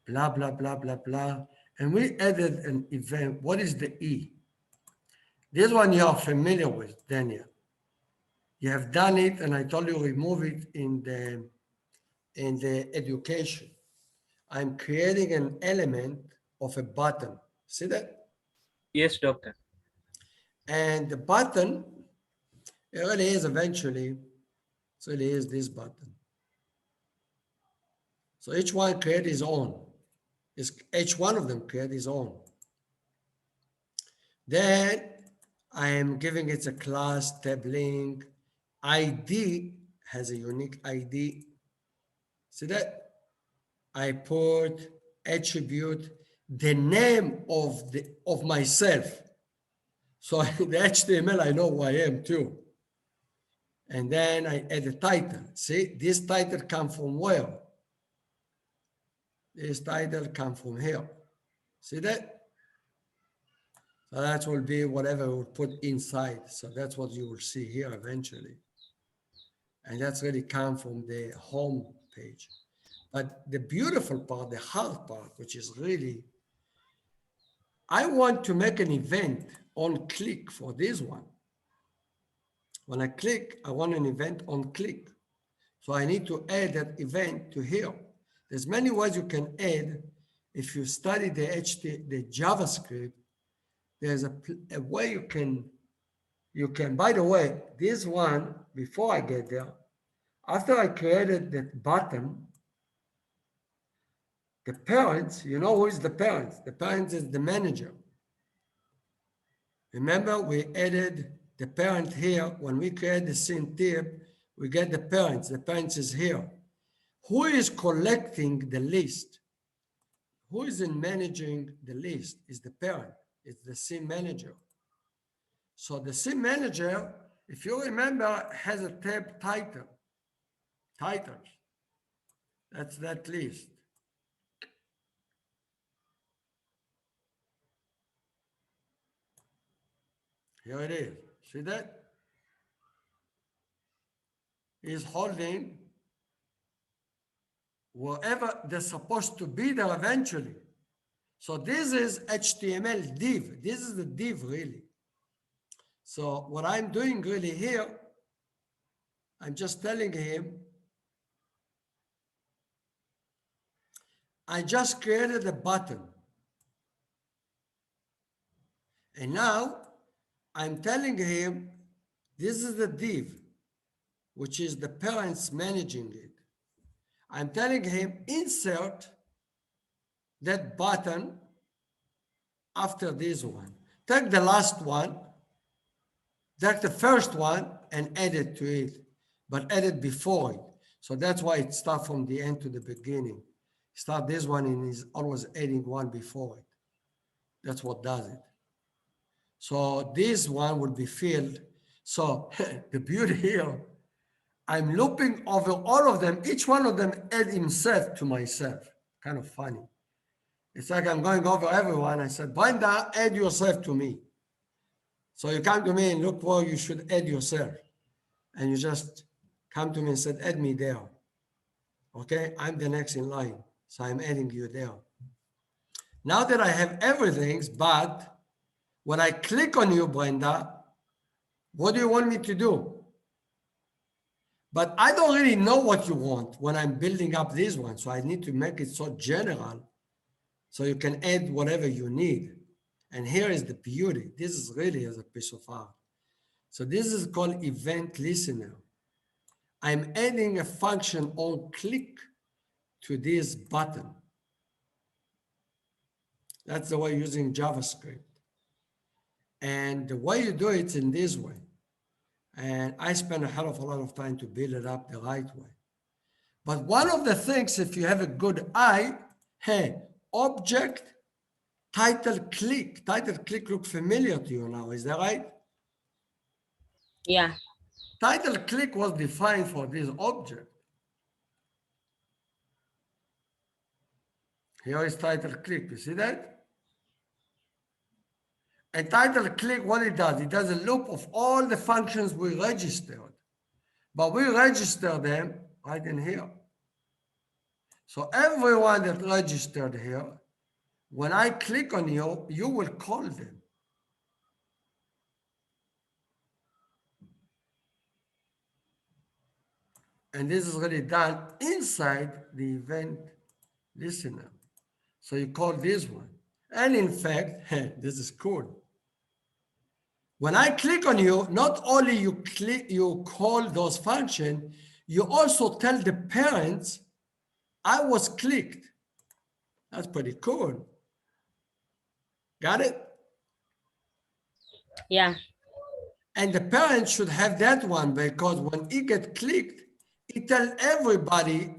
blah, blah, blah, blah, blah. And we added an event. What is the E? This one you are familiar with, Daniel. You have done it, and I told you remove it in the education. I'm creating an element of a button. See that? Yes, doctor. And the button, it really is eventually, it really is this button. So each one create his own. Each one of them create his own. Then I am giving it a class tab link. ID has a unique ID. See that? I put attribute the name of myself. So the HTML, I know who I am too. And then I add a title. See, this title come from where? This title come from here. See that? So that will be whatever we put inside. So that's what you will see here eventually. And that's really come from the home page. But the beautiful part, the hard part, which is really, I want to make an event on click for this one. When I click, I want an event on click. So I need to add that event to here. There's many ways you can add. If you study the JavaScript, there's a way you can, by the way, this one, before I get there, after I created that button, the parents, you know who is the parents? The parents is the manager. Remember, we added the parent here. When we create the scene tip, we get the parents. The parents is here. Who is collecting the list? Who is in managing the list? Is the parent. It's the scene manager. So the scene manager, if you remember, has a tab title. Titles. That's that list. Here it is. See that? He's holding wherever they're supposed to be there eventually. So this is HTML div. This is the div really. So what I'm doing really here, I'm just telling him, I just created a button. And now I'm telling him, this is the div, which is the parents managing it. I'm telling him insert that button after this one. Take the last one, take the first one and add it to it, but add it before it. So that's why it starts from the end to the beginning. Start this one and is always adding one before it. That's what does it. So this one will be filled. So the beauty here, I'm looping over all of them. Each one of them add himself to myself. Kind of funny. It's like I'm going over everyone. I said, Brenda, add yourself to me. So you come to me and look where you should add yourself. And you just come to me and said, add me there. Okay, I'm the next in line. So I'm adding you there. Now that I have everything, but when I click on you, Brenda, what do you want me to do? But I don't really know what you want when I'm building up this one. So I need to make it so general so you can add whatever you need. And here is the beauty. This is really as a piece of art. So this is called event listener. I'm adding a function on click to this button. That's the way using JavaScript. And the way you do it in this way. And I spent a hell of a lot of time to build it up the right way. But one of the things, if you have a good eye, hey, object, title click. Title click look familiar to you now, is that right? Yeah. Title click was defined for this object. Here is title click, you see that? And title click, what it does a loop of all the functions we registered. But we register them right in here. So everyone that registered here, when I click on you, you will call them. And this is really done inside the event listener. So you call this one. And in fact, this is cool. When I click on you, not only you call those functions, you also tell the parents, I was clicked. That's pretty cool. Got it? Yeah. And the parents should have that one because when it get clicked, it tells everybody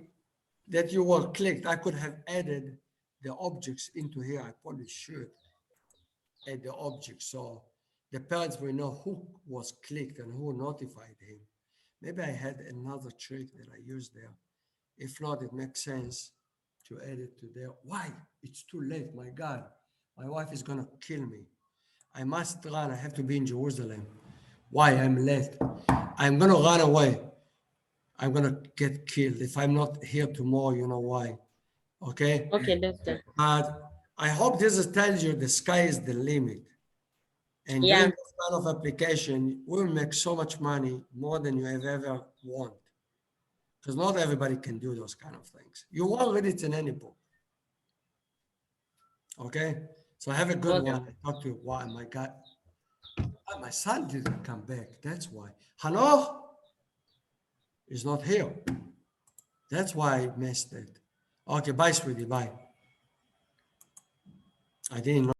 that you were clicked. I could have added the objects into here. I probably should add the objects so the parents will know who was clicked and who notified him. Maybe I had another trick that I used there. If not, it makes sense to add it to there. Why? It's too late, my God. My wife is gonna kill me. I must run, I have to be in Jerusalem. Why? I'm late. I'm gonna run away. I'm gonna get killed. If I'm not here tomorrow, you know why. Okay? Okay, doctor. But I hope this tells you the sky is the limit. And Yeah. doing this kind of application will make so much money, more than you have ever want. Because not everybody can do those kind of things. You won't read it in any book. Okay? So have a good Okay. one. I talk to you. Why, my God. My son didn't come back. That's why. Hanoch is not here. That's why I missed it. Okay, bye, sweetie. Bye. I didn't know.